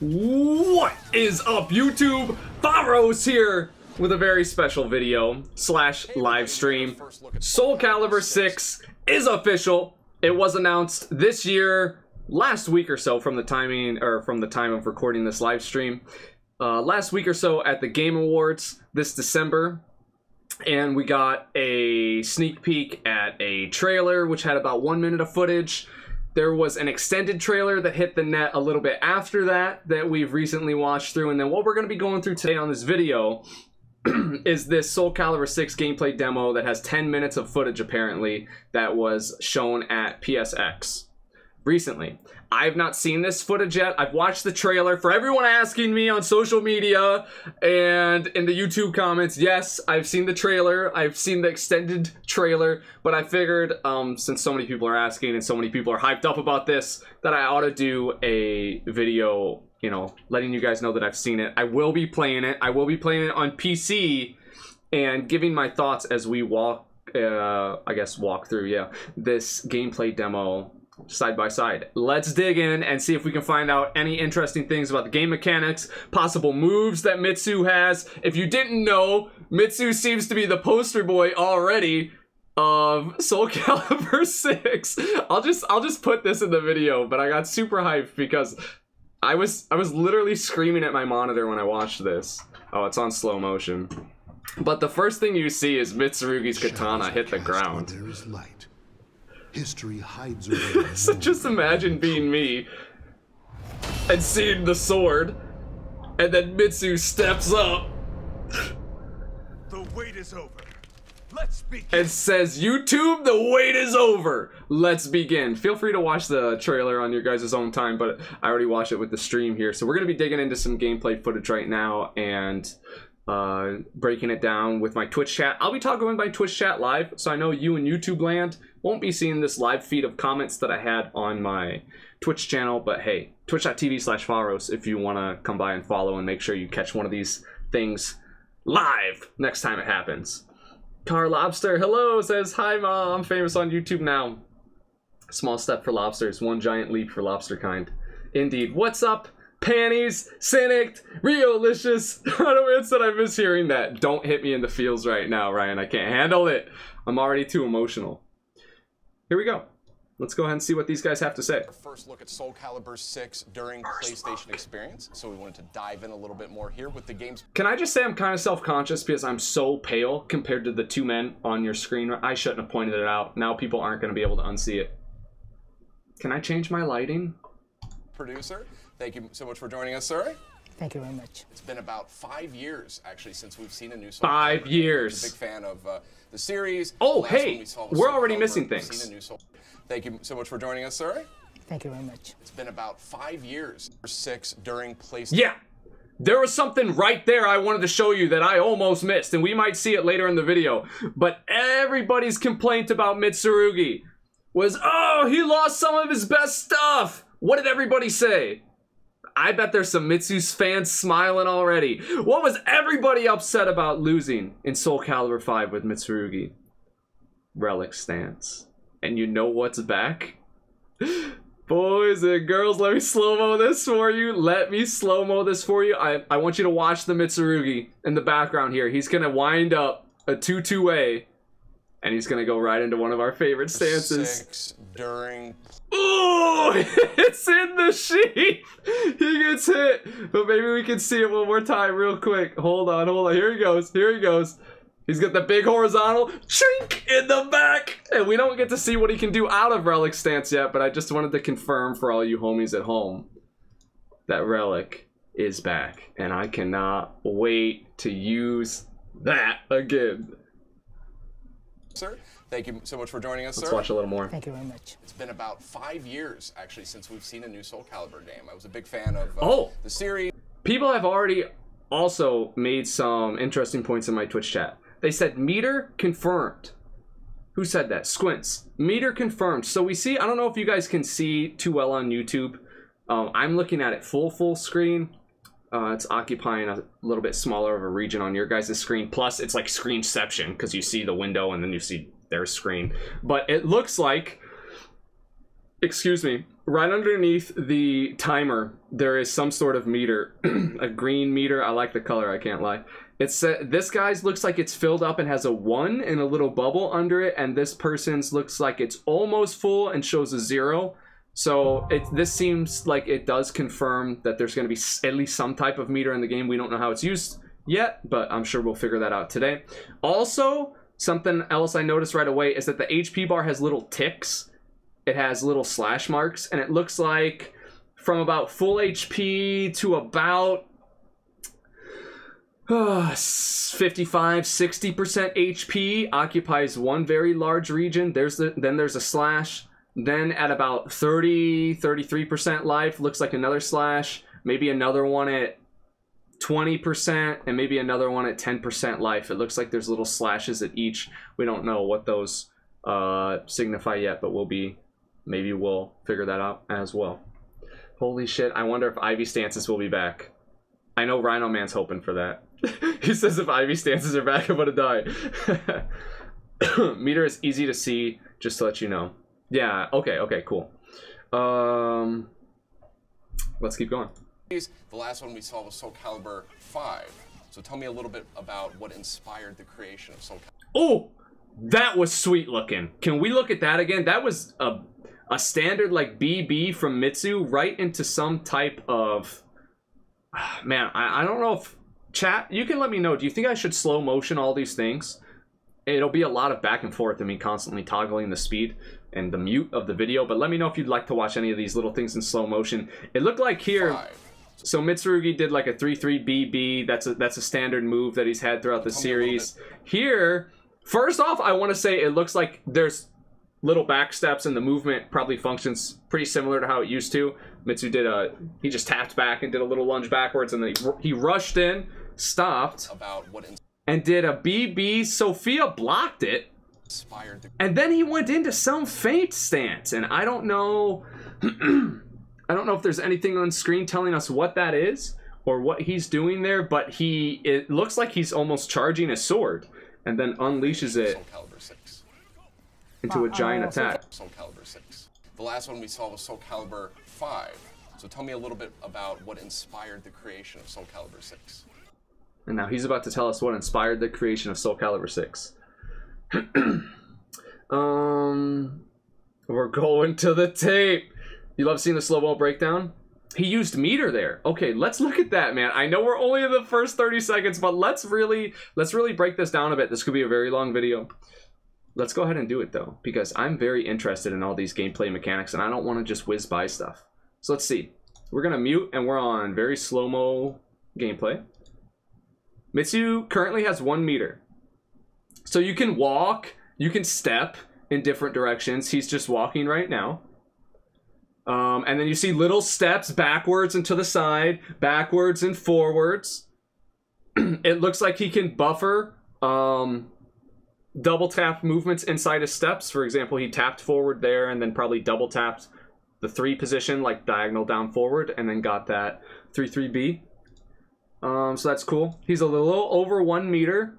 What is up, YouTube? Fahros here with a very special video slash live stream. Soulcalibur 6 is official. It was announced this year, last week or so from the timing, or from the time of recording this live stream. Last week or so at the Game Awards this December. And we got a sneak peek at a trailer which had about 1 minute of footage. There was an extended trailer that hit the net a little bit after that we've recently watched through. And then what we're going to be going through today on this video is this Soulcalibur 6 gameplay demo that has 10 minutes of footage apparently that was shown at PSX recently. I've not seen this footage yet. I've watched the trailer. For everyone asking me on social media and in the YouTube comments, yes, I've seen the trailer. I've seen the extended trailer, but I figured since so many people are asking and so many people are hyped up about this, that I ought to do a video, you know, letting you guys know that I've seen it. I will be playing it. I will be playing it on PC and giving my thoughts as we walk, I guess walk through, yeah, this gameplay demo side by side. Let's dig in and see if we can find out any interesting things about the game mechanics, possible moves that Mitsu has. If you didn't know, Mitsu seems to be the poster boy already of Soulcalibur 6. I'll just put this in the video, but I got super hyped because I was literally screaming at my monitor when I watched this. Oh, it's on slow motion. But the first thing you see is Mitsurugi's katana hit the ground. There is light. History hides away. So just imagine being me and seeing the sword, and then Mitsu steps up. The wait is over. Let's begin. And says, YouTube, the wait is over. Let's begin. Feel free to watch the trailer on your guys' own time, but I already watched it with the stream here. So we're going to be digging into some gameplay footage right now and breaking it down with my Twitch chat. I'll be talking with my Twitch chat live, so I know you in YouTube land won't be seeing this live feed of comments that I had on my Twitch channel, but hey, twitch.tv/Fahros if you want to come by and follow and make sure you catch one of these things live next time it happens. Car Lobster, hello, says, hi mom, I'm famous on YouTube now. Small step for lobsters, one giant leap for lobster kind. Indeed. What's up? Panties, Cynic, Riolicious. Ryan said I miss hearing that. Don't hit me in the feels right now, Ryan. I can't handle it. I'm already too emotional. Here we go. Let's go ahead and see what these guys have to say. First look at Soulcalibur 6 during PlayStation Experience, so we wanted to dive in a little bit more here with the game's... Can I just say I'm kind of self-conscious because I'm so pale compared to the two men on your screen? I shouldn't have pointed it out. Now people aren't going to be able to unsee it. Can I change my lighting? Producer, thank you so much for joining us, sir. Thank you very much. It's been about 5 years, actually, since we've seen a new Soulcalibur. 5 years. I'm a big fan of the series. Oh, hey, we're already missing things. Thank you so much for joining us, sir. Thank you very much. It's been about 5 years. 6 during PlayStation. Yeah, there was something right there I wanted to show you that I almost missed, and we might see it later in the video. But everybody's complaint about Mitsurugi was, oh, he lost some of his best stuff. What did everybody say? I bet there's some Mitsu's fans smiling already. What was everybody upset about losing in Soulcalibur 5 with Mitsurugi? Relic stance. And you know what's back? Boys and girls, let me slow-mo this for you. Let me slow-mo this for you. I want you to watch the Mitsurugi in the background here. He's going to wind up a 2-2-A. And he's going to go right into one of our favorite stances. 6 during... Ooh, it's in the sheet. He gets hit. But maybe we can see it one more time real quick. Hold on, hold on. Here he goes. Here he goes. He's got the big horizontal chink in the back. And we don't get to see what he can do out of Relic stance yet, but I just wanted to confirm for all you homies at home that Relic is back. And I cannot wait to use that again. Sir, thank you so much for joining us, sir. Let's watch a little more. Thank you very much. It's been about 5 years, actually, since we've seen a new Soulcalibur game. I was a big fan of the series. People have already also made some interesting points in my Twitch chat. They said, meter confirmed. Who said that? Squints. Meter confirmed. So we see, I don't know if you guys can see too well on YouTube. I'm looking at it full screen. It's occupying a little bit smaller of a region on your guys' screen. Plus, it's like screenception because you see the window and then you see their screen. But it looks like, excuse me, right underneath the timer, there is some sort of meter, a green meter. I like the color, I can't lie. It's this guy's looks like it's filled up and has a 1 and a little bubble under it, and this person's looks like it's almost full and shows a 0. So this seems like it does confirm that there's going to be at least some type of meter in the game. We don't know how it's used yet, but I'm sure we'll figure that out today. Also, something else I noticed right away is that the HP bar has little ticks. It has little slash marks, and it looks like from about full HP to about 55-60% HP occupies one very large region. Then there's a slash. Then at about 33% life, looks like another slash. Maybe another one at 20%, and maybe another one at 10% life. It looks like there's little slashes at each. We don't know what those signify yet, but maybe we'll figure that out as well. Holy shit, I wonder if Ivy stances will be back. I know Rhino Man's hoping for that. He says if Ivy stances are back, I'm gonna die. Meter is easy to see, just to let you know. Yeah, okay, cool. Let's keep going. The last one we saw was Soulcalibur 5. So tell me a little bit about what inspired the creation of Soulcalibur. Oh, that was sweet looking. Can we look at that again? That was a standard like BB from Mitsu right into some type of... Man, I don't know if... Chat, you can let me know. Do you think I should slow motion all these things? It'll be a lot of back and forth and me constantly toggling the speed and the mute of the video, but let me know if you'd like to watch any of these little things in slow motion. It looked like here... So Mitsurugi did like a 3-3 BB. That's a standard move that he's had throughout the series. Here, first off, I want to say it looks like there's little back steps and the movement probably functions pretty similar to how it used to. Mitsu did he just tapped back and did a little lunge backwards, and then he rushed in, stopped, and did a BB. Sophia blocked it, and then he went into some feint stance, and I don't know... I don't know if there's anything on screen telling us what that is or what he's doing there, but it looks like he's almost charging a sword and then unleashes it into a giant attack. Soulcalibur 6. The last one we saw was Soulcalibur 5. So tell me a little bit about what inspired the creation of Soulcalibur 6. And now he's about to tell us what inspired the creation of Soulcalibur 6. We're going to the tape. You love seeing the slow-mo breakdown? He used meter there. Okay, let's look at that, man. I know we're only in the first 30 seconds, but let's really break this down a bit. This could be a very long video. Let's go ahead and do it, though, because I'm very interested in all these gameplay mechanics, and I don't want to just whiz by stuff. So let's see. We're going to mute, and we're on very slow-mo gameplay. Mitsu currently has 1 meter. So you can walk, you can step in different directions. He's just walking right now. And then you see little steps backwards and to the side, backwards and forwards. It looks like he can buffer double tap movements inside his steps. For example, he tapped forward there and then probably double tapped the 3 position, like diagonal down forward, and then got that 3-3B. So that's cool. He's a little over 1 meter.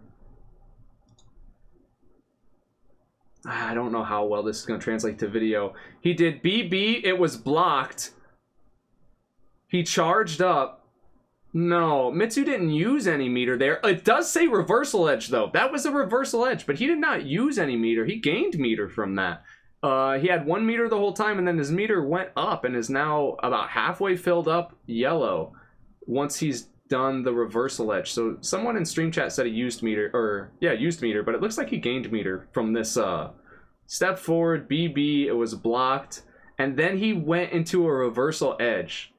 I don't know how well this is going to translate to video. He did BB. It was blocked. He charged up. No, Mitsu didn't use any meter there. It does say reversal edge, though. That was a reversal edge, but he did not use any meter. He gained meter from that. He had 1 meter the whole time, and then his meter went up and is now about halfway filled up yellow once he's done the reversal edge. So someone in stream chat said he used meter, or yeah, used meter, but it looks like he gained meter from this step forward BB. It was blocked, and then he went into a reversal edge,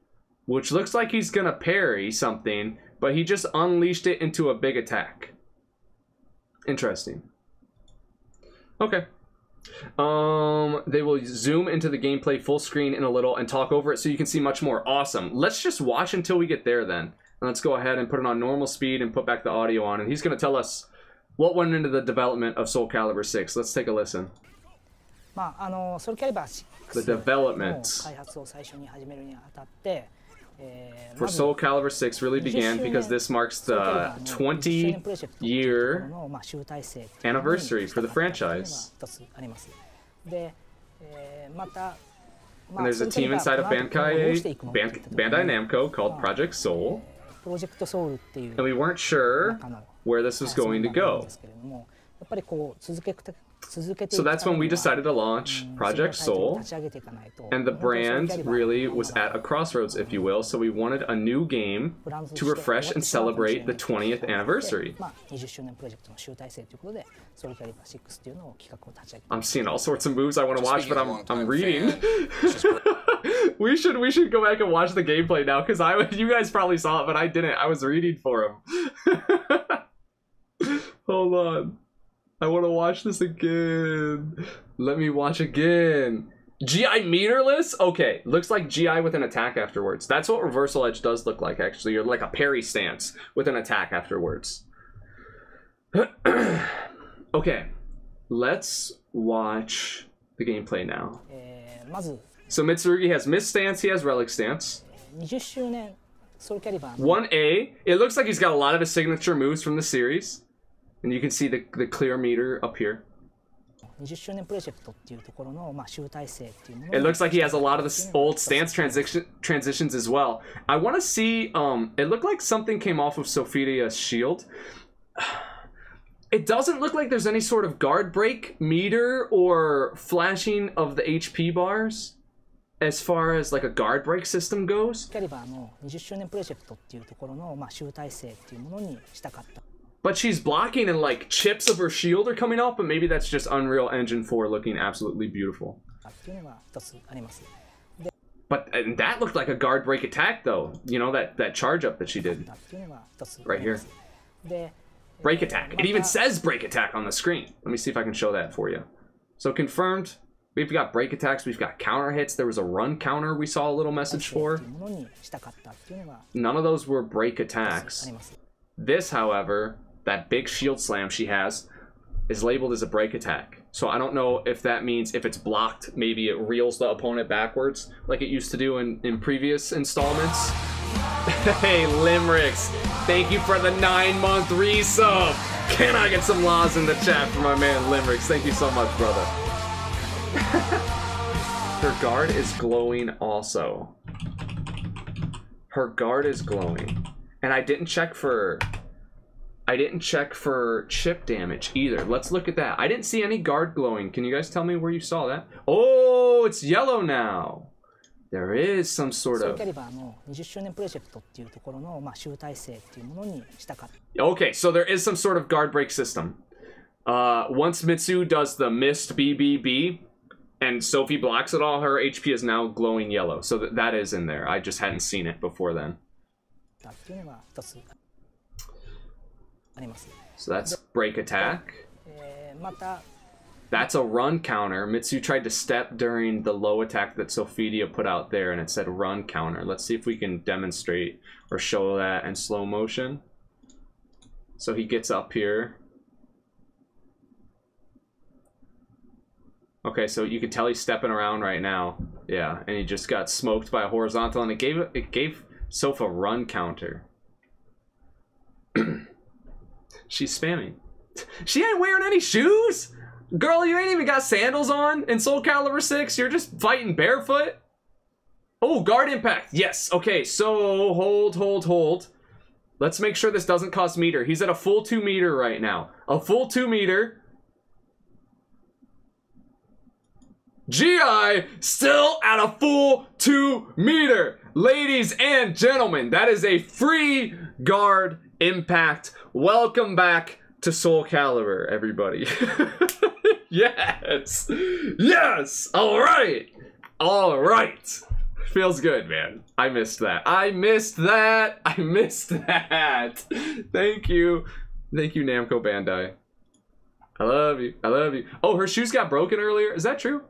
which looks like he's gonna parry something, but he just unleashed it into a big attack. Interesting. Okay. They will zoom into the gameplay full screen in a little and talk over it so you can see much more. Awesome. Let's just watch until we get there then. And let's go ahead and put it on normal speed and put back the audio on. And he's going to tell us what went into the development of Soulcalibur 6. Let's take a listen. The development for Soulcalibur 6 really began because this marks the 20-year anniversary for the franchise. And there's a team inside of Bandai Namco called Project Soul. プロジェクトソウルっていう And we weren't sure 中の where this was going to なん go. ですけれども、やっぱりこう続けて So that's when we decided to launch Project Soul, and the brand really was at a crossroads, if you will, so we wanted a new game to refresh and celebrate the 20th anniversary. まあ20周年プロジェクトの集大成ということで、ソウルキャリバー6っていうのを企画を立ち上げて I'm seeing all sorts of moves I want to watch, Speaking but as a I'm longtime reading. fan, it's just great. we should go back and watch the gameplay now, because you guys probably saw it, but I didn't. I was reading for him. Hold on. I want to watch this again. Let me watch again. GI meterless? Okay, looks like GI with an attack afterwards. That's what reversal edge does look like, actually. You're like a parry stance with an attack afterwards. Okay, let's watch the gameplay now. まず So Mitsurugi has Mist stance, he has Relic stance. 20周年ソウルキャリバーの 1A, it looks like he's got a lot of his signature moves from the series. And you can see the clear meter up here. 20周年プロジェクトっていうところのまあ集大成っていうもの It looks like he has a lot of the old stance transitions as well. I want to see, it looked like something came off of Sophia's shield. It doesn't look like there's any sort of guard break meter or flashing of the HP bars as far as like a guard break system goes. キャリバーの20周年プロジェクトっていうところのまあ集大成っていうものにしたかった But she's blocking and like chips of her shield are coming off, but maybe that's just Unreal Engine 4 looking absolutely beautiful. っていうのが一つあります But and that looked like a guard break attack though. You know, that charge up that she did. っていうのが一つ Right here. で Break attack. It even says break attack on the screen. Let me see if I can show that for you. So confirmed. We've got break attacks. We've got counter hits. There was a run counter we saw a little message for. ものにしたかったっていうのが None of those were break あ attacks. ります This, however, that big shield slam she has is labeled as a break attack. So I don't know if that means if it's blocked, maybe it reels the opponent backwards like it used to do in previous installments. Hey, Limericks, thank you for the 9-month resub. Can I get some laws in the chat for my man Limericks? Thank you so much, brother. Her guard is glowing also. Her guard is glowing. And I didn't check for chip damage either. Let's look at that. I didn't see any guard glowing. Can you guys tell me where you saw that? Oh, it's yellow now. There is some sort ソウル of... キャリバーの20周年プロジェクトっていうところのまあ集大成っていうものにしたかった Okay, so there is some sort of guard break system. Once Mitsu does the Mist BBB and Sophie blocks it all, her HP is now glowing yellow. So that is in there. I just hadn't seen it before then. っていうのが一つあります So that's break attack. また That's a run counter. Mitsu tried to step during the low attack that Sophia put out there, and it said run counter. Let's see if we can demonstrate or show that in slow motion. So he gets up here. Okay, so you can tell he's stepping around right now. Yeah, and he just got smoked by a horizontal, and it gave Soph a run counter. She's spamming. She ain't wearing any shoes? Girl, you ain't even got sandals on in Soulcalibur 6. You're just fighting barefoot. Oh, guard impact. Yes. Okay, so hold. Let's make sure this doesn't cost meter. He's at a full 2 meter right now. A full 2 meter. GI still at a full 2 meter. Ladies and gentlemen, that is a free guard impact. Welcome back to Soulcalibur, everybody. Yes! Yes! Alright! Alright! Feels good, man. I missed that. I missed that! I missed that! Thank you. Thank you, Namco Bandai. I love you. I love you. Oh, her shoes got broken earlier? Is that true?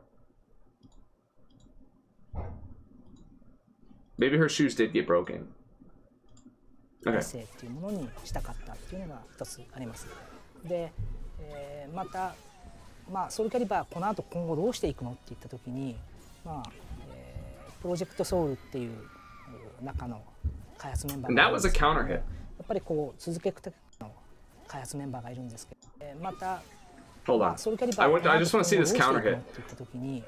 Maybe her shoes did get broken. Okay. 成っていうものにしたかったっていうのが一つあります。で、また、まあ、ソウルキャリバーこの後今後どうしていくのって言った時に、まあプロジェクトソウルっていう中の開発メンバーがいるんですけど、やっぱりこう続けての開発メンバーがいるんですけど、また Hold on. I just want to see this counter hit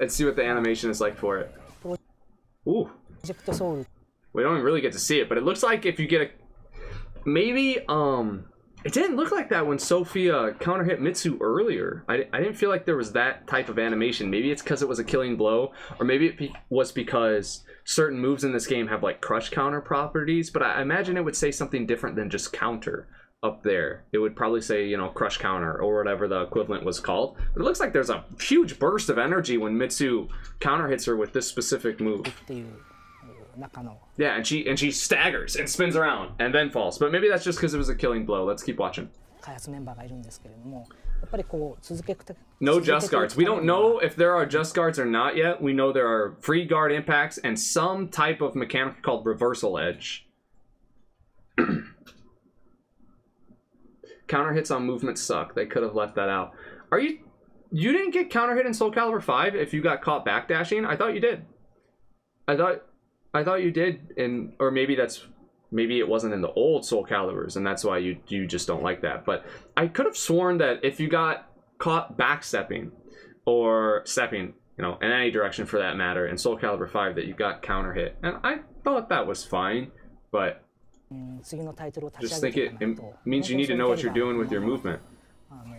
and see what the animation is like for it. Ooh. プロジェクトソウル We don't even really get to see it, but it looks like if you get a... Maybe, it didn't look like that when Sophia counter hit Mitsu earlier. I didn't feel like there was that type of animation. Maybe it's because it was a killing blow, or maybe it was because certain moves in this game have like crush counter properties, but I imagine it would say something different than just counter up there. It would probably say, you know, crush counter or whatever the equivalent was called. But it looks like there's a huge burst of energy when Mitsu counter hits her with this specific move. っていう中の Yeah, and she staggers and spins around and then falls. But maybe that's just because it was a killing blow. Let's keep watching. 開発メンバーがいるんですけれども、やっぱりこう続けて No 続けて just guards. We don't know if there are just guards or not yet. We know there are free guard impacts and some type of mechanic called reversal edge. Counter hits on movement suck. They could have left that out. You didn't get counter hit in Soulcalibur 5 if you got caught backdashing? I thought you did. I thought you did, or maybe it wasn't in the old Soulcaliburs, and that's why you just don't like that. But I could have sworn that if you got caught backstepping or stepping, you know, in any direction for that matter, in Soulcalibur 5, that you got counter hit, and I thought that was fine. But 次のタイトルを立ち just 上 think げてい it かないと means you need to know what you're doing with your movement. あの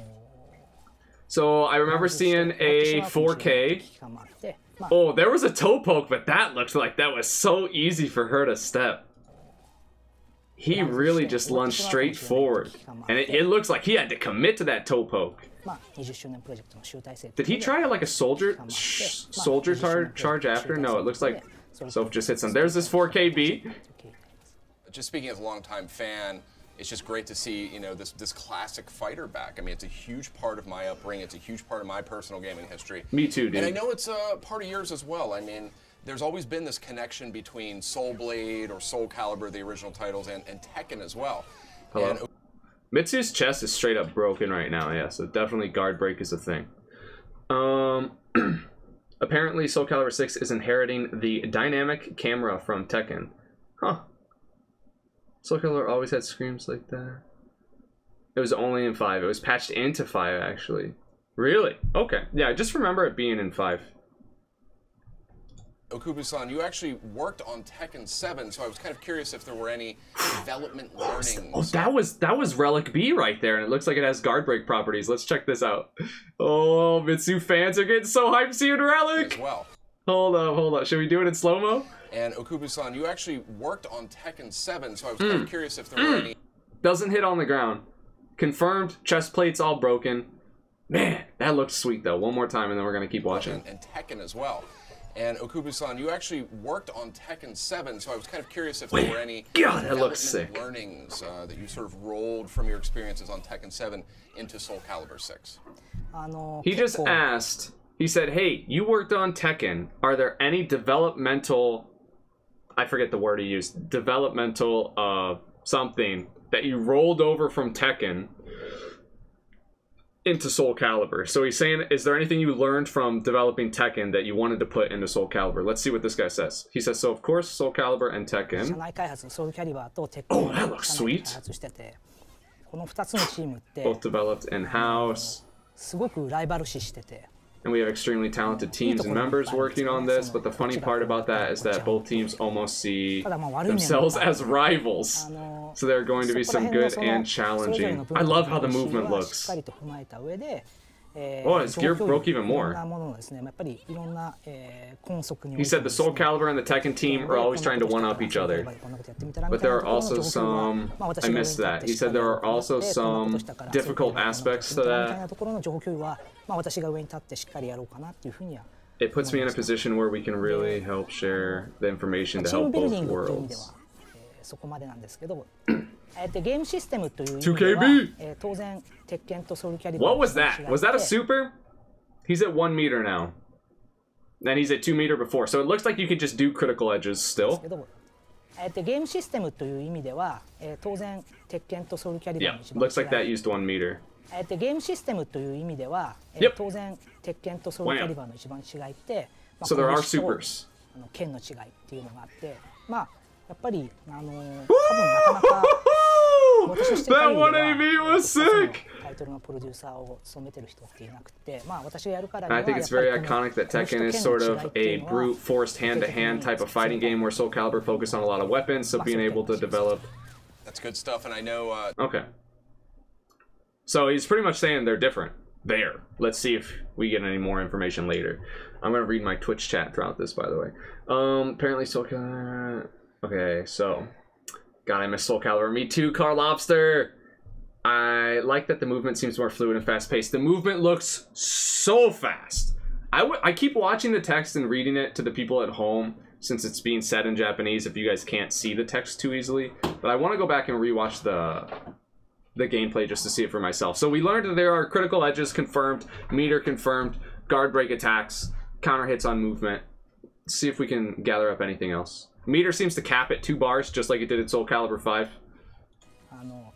So I remember seeing a 4K. 期間もあって、まあ Oh, there was a toe poke, but that looked like that was so easy for her to step. He really just lunged straight forward. And it looks like he had to commit to that toe poke. まあ20周年プロジェクトの集大成 Did he try like a soldier charge after? No, it looks like Soph just hits him. There's this 4K beat. Just speaking as a longtime fan, it's just great to see, you know, this classic fighter back. I mean, it's a huge part of my upbringing. It's a huge part of my personal gaming history. Me too, dude. And I know it's a part of yours as well. I mean, there's always been this connection between Soul Blade or Soulcalibur, the original titles, and Tekken as well. Hello? And Mitsu's chest is straight up broken right now, yeah, so definitely guard break is a thing. Apparently Soulcalibur 6 is inheriting the dynamic camera from Tekken. Huh. Soulcalibur always had screams like that. It was only in 5. It was patched into 5, actually. Really? Okay. Yeah, I just remember it being in 5. Okubu-san, you actually worked on Tekken 7, so I was kind of curious if there were any development learnings. Oh, that was Relic B right there, and it looks like it has guard break properties. Let's check this out. Oh, Mitsu fans are getting so hyped seeing Relic! As well. Hold up. Should we do it in slow-mo? And Okubu-san, you actually worked on Tekken 7, so I was kind of curious if there were any... Doesn't hit on the ground. Confirmed, chest plate's all broken. Man, that looks sweet though. One more time and then we're gonna keep watching. And Tekken as well. And Okubu-san, you actually worked on Tekken 7, so I was kind of curious if there were any God, that looks sick. learnings that you sort of rolled from your experiences on Tekken 7 into Soulcalibur 6. あの He 結 just 構 asked, he said, hey, you worked on Tekken. Are there any developmental, I forget the word he used, developmental something that you rolled over from Tekken into Soulcalibur? So he's saying, is there anything you learned from developing Tekken that you wanted to put into Soulcalibur? Let's see what this guy says. He says, so of course Soulcalibur and 社 Tekken. 内開発ソウルキャリバーとテック Oh, を that looks 社内で sweet. 開発してて、この2つのチームって Both developed in-house. すごくライバル視してて、 And we have extremely talented teams and members working on this, but the funny part about that is that both teams almost see themselves as rivals. So there are going to be some good and challenging. I love how the movement しっ looks. かりと踏まえた上で、 Oh, his gear broke even more. He said the Soulcalibur and the Tekken team are always trying to one-up each other. But there are also some... I missed that. He said there are also some difficult aspects to that. It puts me in a position where we can really help share the information to チーム help ビル both ディングという意味で worlds. は、そこまでなんですけど、ゲームシステムという意味では、当然鉄拳とソウルキャリバー What was that? Was that a super? He's at 1 meter now. Then he's at 2 meter before. So it looks like you could just do critical edges still. ゲームシステムという意味では、当然鉄拳とソウルキャリバー Yeah, の一番 looks like that used 1 meter. ゲームシステムという意味では、 Yep. 当然鉄拳とソウルキャリバーの一番違いって、So there are この人と supers. 剣の違いっていうのがあって、まあやっぱり多分なかなか私の知ってる That 限りで 1AB は was sick! タイトルのプロデューサーを務めてる人っていなくて、まあ私がやるからには I think it's very iconic that Tekken is sort of a brute forced hand-to-hand type of fighting game where Soul Calibur focused on a lot of weapons, so being able to develop... That's good stuff, and I know... Okay. So he's pretty much saying they're different. There. Let's see if we get any more information later. I'm gonna read my Twitch chat throughout this, by the way. Apparently Soul Calibur... Okay, so... God, I miss Soul Calibur. Me too, Car Lobster! I like that the movement seems more fluid and fast-paced. The movement looks so fast. I keep watching the text and reading it to the people at home, since it's being said in Japanese, if you guys can't see the text too easily. But I want to go back and rewatch the gameplay just to see it for myself. So we learned that there are critical edges confirmed, meter confirmed, guard break attacks, counter hits on movement. Let's see if we can gather up anything else. Meter seems to cap at 2 bars, just like it did at Soul Calibur 5.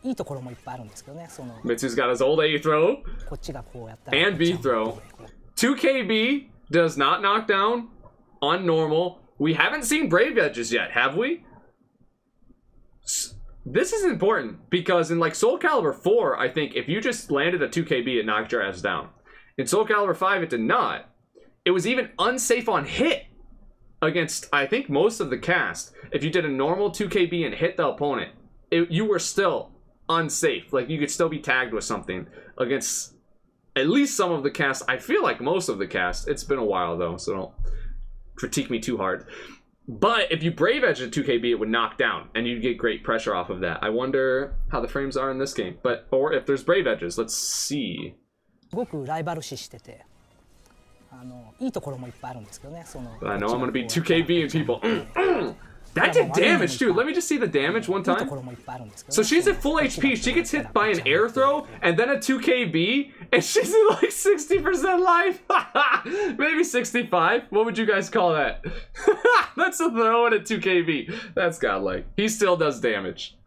いいところもいっぱいあるんですけどね。Mitsu's got his old A throw こっちがこうやったら and B throw. 2KB does not knock down on normal. We haven't seen Brave Edges yet, have we? This is important because in like Soul Calibur 4, I think if you just landed a 2KB, it knocked your ass down. In Soul Calibur 5, it did not. It was even unsafe on hit against, I think, most of the cast. If you did a normal 2KB and hit the opponent, you were still unsafe. Like, you could still be tagged with something against at least some of the cast. I feel like most of the cast. It's been a while, though, so don't critique me too hard. But if you Brave Edge a 2KB, it would knock down, and you'd get great pressure off of that. I wonder how the frames are in this game. Or if there's Brave Edges. Let's see. すごくライバル視してて、いいところもいっぱいあるんですけどね。But I know I'm gonna be 2KB and people. That did damage, dude. Let me just see the damage one time. So she's at full HP. She gets hit by an air throw and then a 2KB, and she's at like 60% life. Maybe 65. What would you guys call that? That's a throw and a 2KB. That's godlike. He still does damage.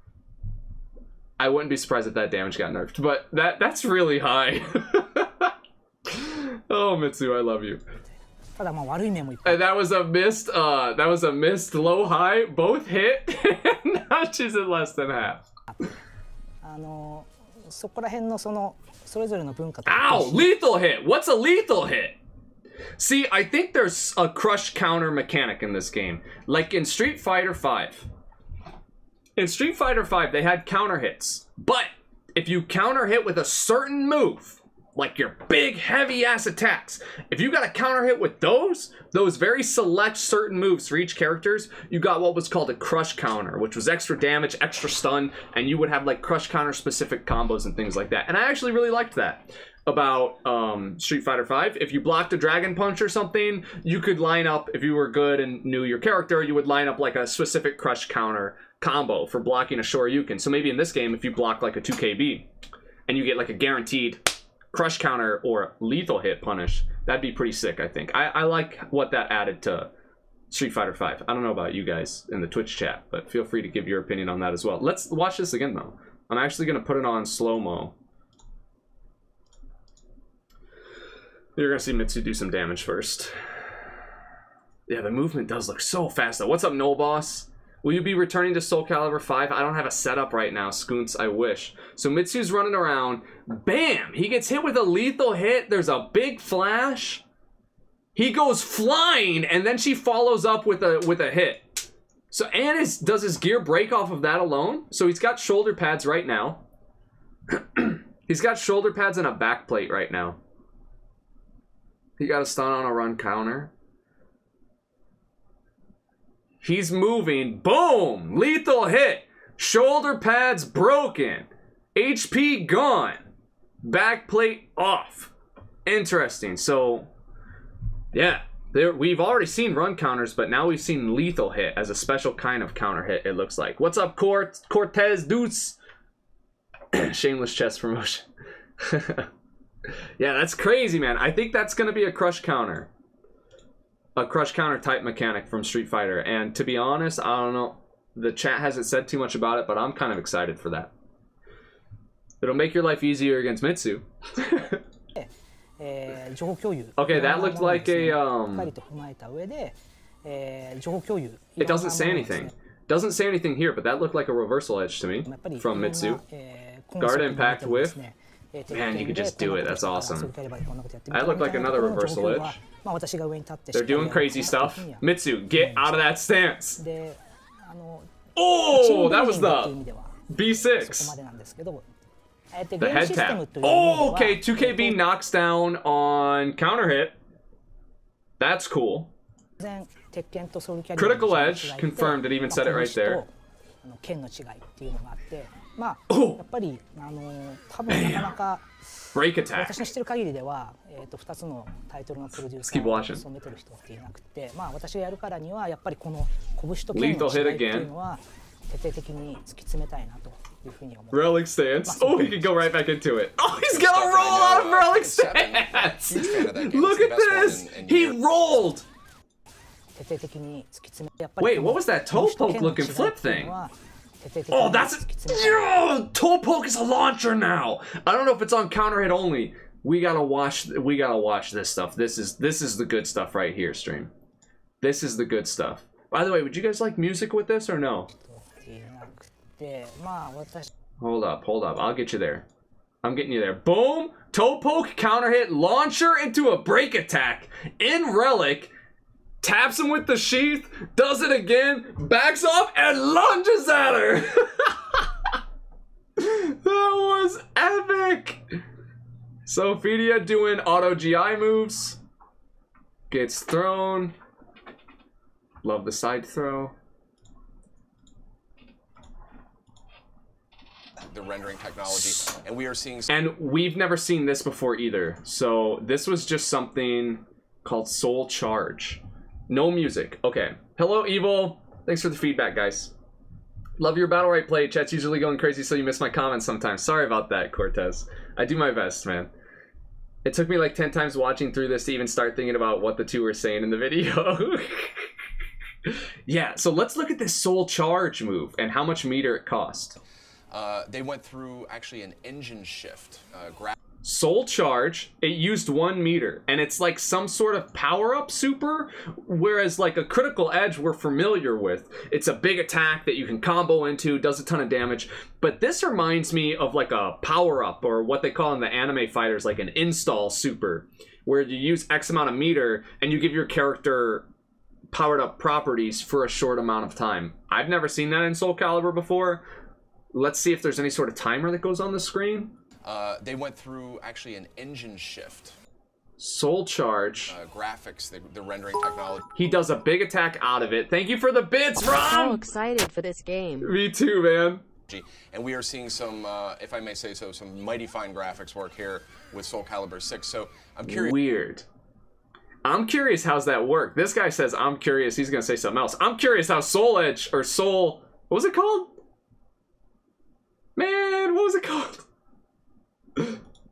I wouldn't be surprised if that damage got nerfed, but that's really high. Oh, Mitsu, I love you. That was a missed low high, both hit, and now she's at less than half. Ow, lethal hit. What's a lethal hit? See, I think there's a crush counter mechanic in this game, like in Street Fighter 5. In Street Fighter 5, they had counter hits, but if you counter hit with a certain move, like your big heavy ass attacks, if you got a counter hit with those very select certain moves for each characters, you got what was called a crush counter, which was extra damage, extra stun, and you would have like crush counter specific combos and things like that. And I actually really liked that about Street Fighter 5. If you blocked a dragon punch or something, you could line up, if you were good and knew your character, you would line up like a specific crush counter combo for blocking a Shoryuken. So maybe in this game, if you block like a 2KB and you get like a guaranteed crush counter or lethal hit punish, that'd be pretty sick, I think. I like what that added to Street Fighter 5. I don't know about you guys in the Twitch chat, but feel free to give your opinion on that as well. Let's watch this again, though. I'm actually going to put it on slow-mo. You're going to see Mitsu do some damage first. Yeah, the movement does look so fast, though. What's up, Null Boss? Will you be returning to Soul Calibur 5? I don't have a setup right now, Scoons. I wish. So Mitsu's running around. Bam! He gets hit with a lethal hit. There's a big flash. He goes flying, and then she follows up with a hit. So, and does his gear break off of that alone? So he's got shoulder pads right now. He's got shoulder pads and a back plate right now. He got a stun on a run counter. He's moving. Boom! Lethal hit. Shoulder pads broken. HP gone. Back plate off. Interesting. So, yeah. We've already seen run counters, but now we've seen lethal hit as a special kind of counter hit, it looks like. What's up, Cortez Deuce? Shameless chest promotion. Yeah, that's crazy, man. I think that's going to be a crush counter. A crush counter type mechanic from Street Fighter. And to be honest, I don't know. The chat hasn't said too much about it, but I'm kind of excited for that. It'll make your life easier against Mitsu. Okay, that looked like a... It doesn't say anything. Doesn't say anything here, but that looked like a reversal edge to me やっぱり from いろんな Mitsu. コンセプト Guard に impact 向けてです whiff. ね Man, you could just do it. That's awesome. I look like another reversal edge. They're doing crazy stuff. Mitsu, get out of that stance. Oh, that was the B6. The head tap. Oh, okay. 2KB knocks down on counter hit. That's cool. Critical edge. Confirmed. It even said it right there. 剣の違いっていうのがあって、まあやっぱり多分なかなか Break attack. 私の知ってる限りでは2つのタイトルのプロデューサーを務めてる人っていなくて、まあ私がやるからにはやっぱりこの拳と剣の違いっていうのは徹底的に突き詰めたいなというふうに思って。Relic stance. Oh, he can go right back into it. Oh, he's gonna roll out of relic stance. Look at this. He rolled. Wait, what was that toe poke looking flip thing? Oh, that's a... toe poke is a launcher now. I don't know if it's on counter hit only. We gotta watch this stuff. This is the good stuff right here, stream. This is the good stuff. By the way, would you guys like music with this or no? Hold up. I'll get you there. I'm getting you there. Boom! Toe poke, counter hit, launcher into a break attack in Relic. Taps him with the sheath, does it again, backs off, and lunges at her! That was epic! Sophidia doing auto GI moves. Gets thrown. Love the side throw. The rendering technology, and we are seeing... And we've never seen this before either. So this was just something called Soul Charge. No music. Okay. Hello, Evil. Thanks for the feedback, guys. Love your battle right play. Chat's usually going crazy, so you miss my comments sometimes. Sorry about that, Cortez. I do my best, man. It took me like 10 times watching through this to even start thinking about what the two were saying in the video. Yeah, so let's look at this Soul Charge move and how much meter it cost. They went through actually an engine shift. Soul Charge, it used 1 meter, and it's like some sort of power-up super, whereas like a Critical Edge we're familiar with. It's a big attack that you can combo into, does a ton of damage, but this reminds me of like a power-up, or what they call in the anime fighters like an install super, where you use X amount of meter, and you give your character powered-up properties for a short amount of time. I've never seen that in Soulcalibur before. Let's see if there's any sort of timer that goes on the screen. They went through actually an engine shift. Soul Charge. Graphics, the rendering technology. He does a big attack out of it. Thank you for the bits, Ron! I'm so excited for this game. Me too, man. And we are seeing some, if I may say so, some mighty fine graphics work here with Soulcalibur 6. So I'm curious. Weird. I'm curious how's that work. This guy says I'm curious. He's gonna say something else. I'm curious how Soul Edge or Soul... What was it called? Man, what was it called?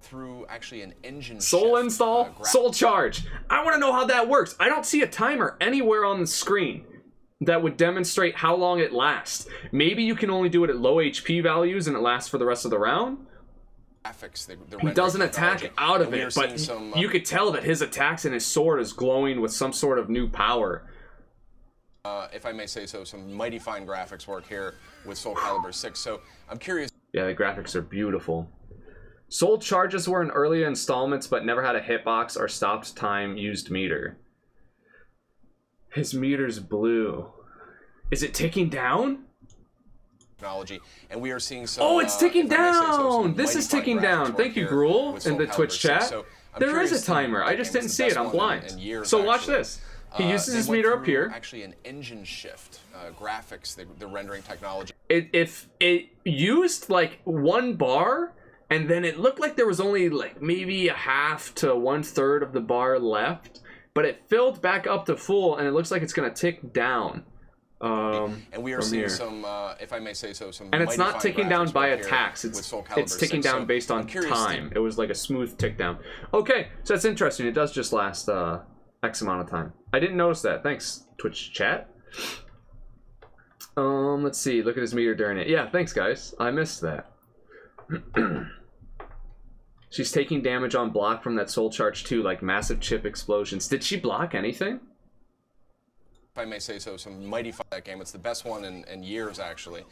Through actually an engine Soul shift, install, Soul Charge. I want to know how that works. I don't see a timer anywhere on the screen that would demonstrate how long it lasts. Maybe you can only do it at low HP values and it lasts for the rest of the round. Graphics, he doesn't attack out of it, but some, you could tell that his attacks and his sword is glowing with some sort of new power. If I may say so, some mighty fine graphics work here with Soulcalibur 6. So I'm curious. Yeah, the graphics are beautiful. Soul Charges were in earlier installments, but never had a hitbox or stopped time used meter. His meter's blue. Is it ticking down? Technology, and we are seeing some. Oh, it's ticking down! This is ticking down. Thank you, Gruel, in the Twitch chat. So there is a timer. I just didn't see it. I'm blind. So watch this. He uses his meter up here. Actually, an engine shift. Graphics, the rendering technology. If it used like 1 bar, and then it looked like there was only like maybe a half to 1/3 of the bar left, but it filled back up to full, and it looks like it's gonna tick down. And we are seeing some, if I may say so, some. And it's not ticking down by attacks. It's ticking down based on time. It was like a smooth tick down. Okay, so that's interesting. It does just last X amount of time. I didn't notice that. Thanks, Twitch chat. Let's see. Look at his meter during it. Yeah, thanks, guys. I missed that. She's taking damage on block from that Soul Charge too, like massive chip explosions. Did she block anything? if I may say so, some mighty fun that game. It's the best one in years, actually.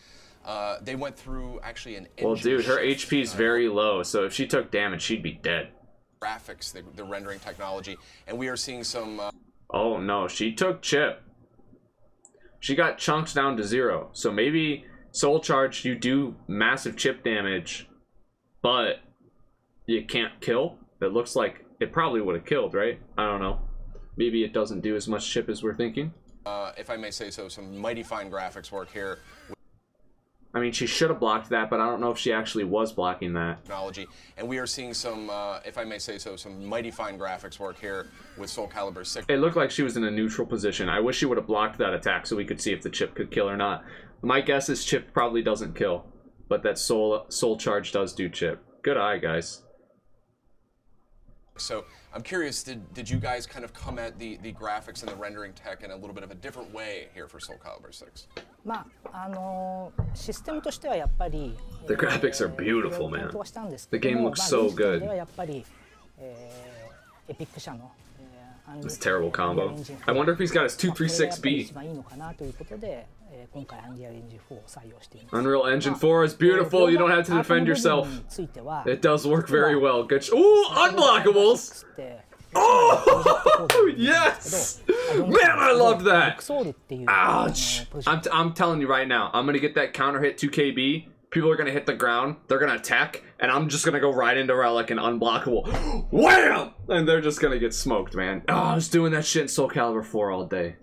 They went through actually an engine Well, dude, her shift, HP is very low, so if she took damage, she'd be dead. graphics, the rendering technology, and we are seeing some. Oh no, she took chip. She got chunks down to 0. So maybe Soul Charge, you do massive chip damage, but you can't kill. It looks like it probably would have killed, right? I don't know. Maybe it doesn't do as much chip as we're thinking. If I may say so, some mighty fine graphics work here. I mean, she should have blocked that, but I don't know if she actually was blocking that. Technology, and we are seeing some, if I may say so, some mighty fine graphics work here with Soulcalibur 6. It looked like she was in a neutral position. I wish she would have blocked that attack so we could see if the chip could kill or not. My guess is chip probably doesn't kill, but that soul charge does do chip. Good eye, guys. So I'm curious, did you guys kind of come at the graphics and the rendering tech in a little bit of a different way here for Soulcalibur 6?まあシステムとしてはやっぱり The graphics are beautiful, man. The game looks so good. ではやっぱりエピック社の This terrible combo. I wonder if he's got his 236B. 一番いいのかなということで今回アンリアルエンジン4を採用しています。 Unreal Engine 4 is beautiful. You don't have to defend yourself. It does work very well. Good. Ooh, unblockables. Oh, yes! Man, I love that. Ouch. I'm telling you right now, I'm gonna get that counter hit 2KB. People are gonna hit the ground. They're gonna attack, and I'm just gonna go right into Relic and unblockable. Wham! And they're just gonna get smoked, man. Oh, I was doing that shit in Soulcalibur 4 all day.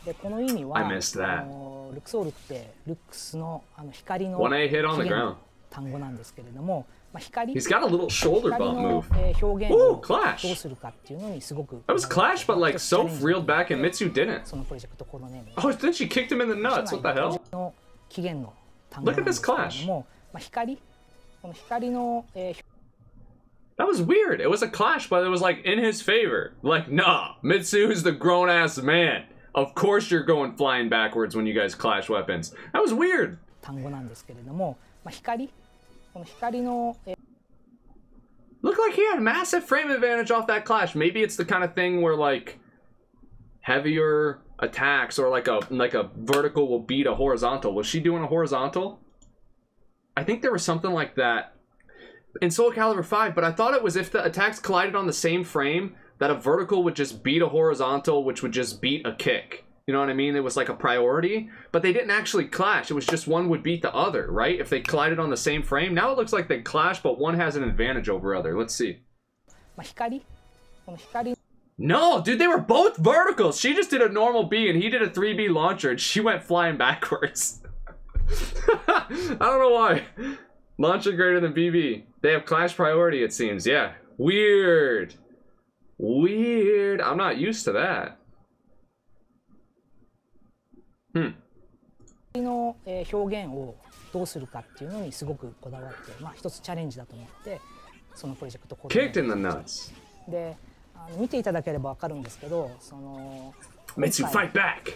でこの意味は I missed that. ルクソールってルックスの光の 1A hit on the ground. 単語なんですけれども、光 He's got a little shoulder bump move. 表現 Ooh, を Clash. どうするかっていうのにすごく That was Clash, but like Soph reeled back and Mitsu didn't. そのプロジェクトコードネーム Oh, then she kicked him in the nuts. What the hell? の起源の単語なんですけれども、光この光の That was weird. It was a clash, but it was like in his favor. Like, nah, Mitsu's the grown-ass man. Of course you're going flying backwards when you guys clash weapons. That was weird. 単語なんですけれども、光この光の Looked like he had massive frame advantage off that clash. Maybe it's the kind of thing where like heavier attacks or like a vertical will beat a horizontal. Was she doing a horizontal? I think there was something like that in Soulcalibur 5, but I thought it was if the attacks collided on the same frame, that a vertical would just beat a horizontal, which would just beat a kick. You know what I mean? It was like a priority, but they didn't actually clash. It was just one would beat the other, right? If they collided on the same frame. Now it looks like they clash, but one has an advantage over other. Let's see. 光この光 No, dude, they were both verticals. She just did a normal B and he did a 3B launcher and she went flying backwards. I don't know why. Launcher greater than BB. They have clash priority, it seems. Yeah. Weird. Weird. I'm not used to that. の表現をどうするかっていうのにすごくこだわって、一つチャレンジだと思ってそのプロジェクトコードネーム Kicked in the nuts. で見ていただければわかるんですけど、その Mitsu, fight back.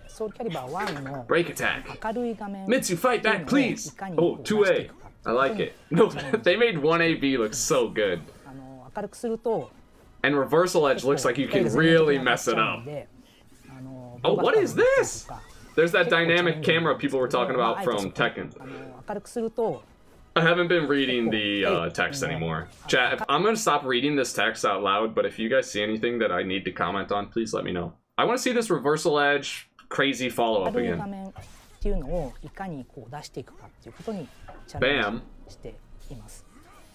ソウルキャリバー1の Break attack. 明るい画面 Mitsu, fight back, please. Oh, 2A. I like it. No, they made 1AB look so good. 明るくすると And reversal edge looks like you can really mess it up. Oh, what is this? There's that dynamic camera people were talking about from Tekken. 明るくすると I haven't been reading the text anymore. Chat, I'm gonna stop reading this text out loud, but if you guys see anything that I need to comment on, please let me know. I want to see this reversal edge crazy follow-up 明るい画 again. 面っていうのをいかにこう出していくかっていうことにチャレンジしています。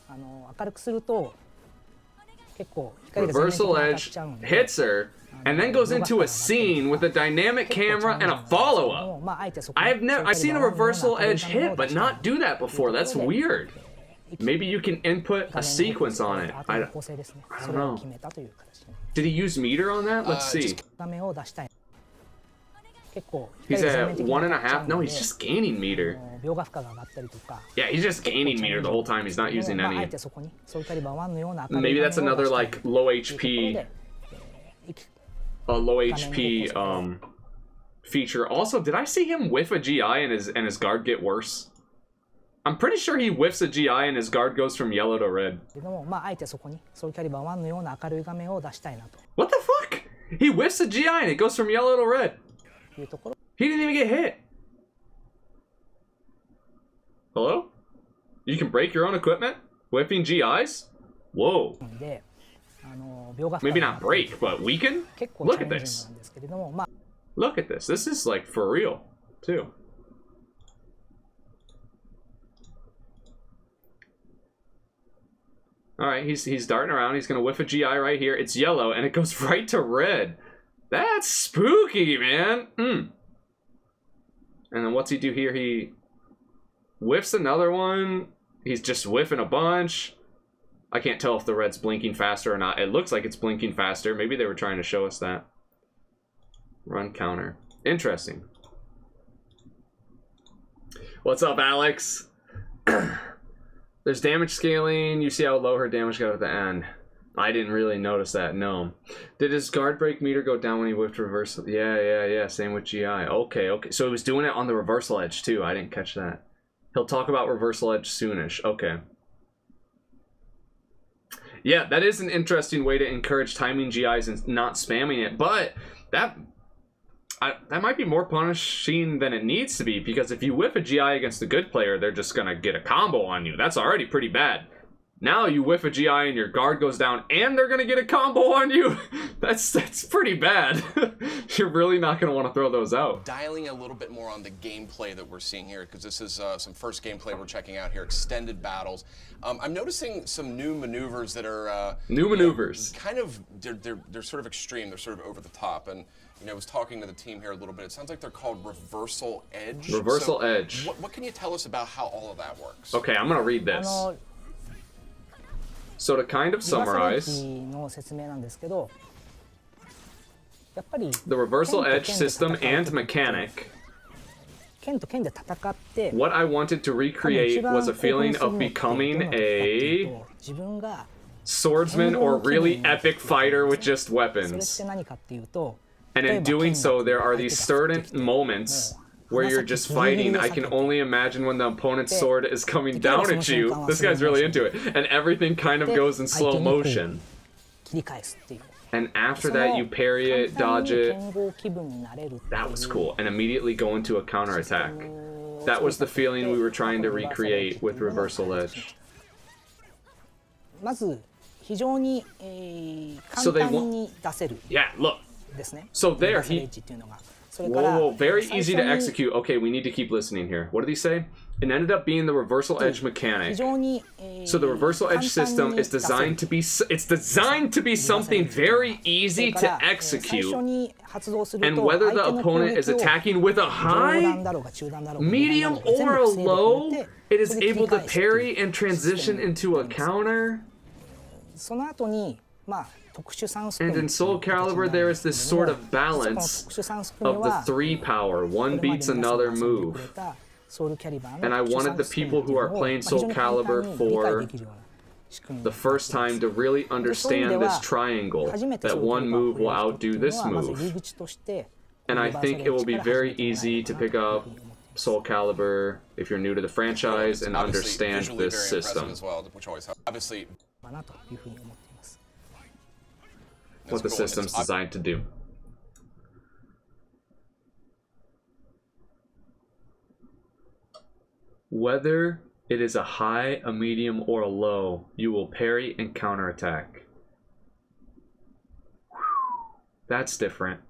明るくすると結構光が全面的に Reversal 当たっ edge ちゃうんで hits her and then goes into a scene with a dynamic camera and a follow-up. I've seen a reversal edge hit, but not do that before. That's weird. Maybe you can input a sequence on it. I don't know. Did he use meter on that? Let's see. 画面を出したい。結構 He's 光が全面 at 的に当たっちゃ 1.5. う No, の he's で just gaining meter. 描画負荷が上がったりとか。 Yeah, he's just gaining meter the whole time. He's not using あ any. えてそこにソウルキャリバー1のような明るい Maybe 画 that's 面を another 出したい like low というところ HP, で low HP feature. Also, did I see him whiff a GI and his guard get worse? I'm pretty sure he whiffs a GI and his guard goes from yellow to red. けどもあえてそこにソウルキャリバー1のような明るい画面を出したいなと。 What the fuck? He whiffs a GI and it goes from yellow to red. いうところ He didn't even get hit. Hello? You can break your own equipment? Whipping GIs? Whoa. で、秒が Maybe not break, but weaken? 結構 Look チャ at レンジング this. なんですけれども、まあ Look at this. This is like for real, too. Alright, he's darting around. He's gonna whiff a GI right here. It's yellow, and it goes right to red. That's spooky, man. And then what's he do here? He whiffs another one. He's just whiffing a bunch. I can't tell if the red's blinking faster or not. It looks like it's blinking faster. Maybe they were trying to show us that. Run counter. Interesting. What's up, Alex? There's damage scaling. You see how low her damage got at the end. I didn't really notice that, no. Did his guard break meter go down when he whipped reversal? Yeah. Same with GI. Okay. So he was doing it on the reversal edge, too. I didn't catch that. He'll talk about reversal edge soonish. Okay. Yeah, that is an interesting way to encourage timing GIs and not spamming it, but that might be more punishing than it needs to be, because if you whiff a GI against a good player, they're just gonna get a combo on you. That's already pretty bad. Now you whiff a GI and your guard goes down and they're gonna get a combo on you. That's pretty bad. You're really not gonna want to throw those out. Dialing a little bit more on the gameplay that we're seeing here, because this is some first gameplay we're checking out here, extended battles. I'm noticing some new maneuvers that are new maneuvers. Kind of they're sort of extreme. They're sort of over the top. And I was talking to the team here a little bit. It sounds like they're called reversal edge. Reversal edge. What can you tell us about how all of that works? Okay, I'm gonna read this. So to kind of summarize, the reversal edge system and mechanic, what I wanted to recreate was a feeling of becoming a swordsman or really epic fighter with just weapons. And in doing so, there are these certain moments where you're just fighting. I can only imagine when the opponent's sword is coming down at you. This guy's really into it. And everything kind of goes in slow motion. And after that, you parry it, dodge it. That was cool. And immediately go into a counterattack. That was the feeling we were trying to recreate with Reversal Edge. So they want... Yeah, look. So there, Whoa, very easy to execute. Okay, we need to keep listening here. What did he say? It ended up being the reversal edge mechanic. So the reversal edge system is designed to be something very easy to execute. And whether the opponent is attacking with a high, medium, or a low, it is able to parry and transition into a counter. And in Soulcalibur, there is this sort of balance of the 3 power. One beats another move. And I wanted the people who are playing Soulcalibur for the first time to really understand this triangle, that one move will outdo this move. And I think it will be very easy to pick up Soulcalibur if you're new to the franchise and understand this system. What the system's designed to do. Whether it is a high, a medium, or a low, you will parry and counterattack. That's different.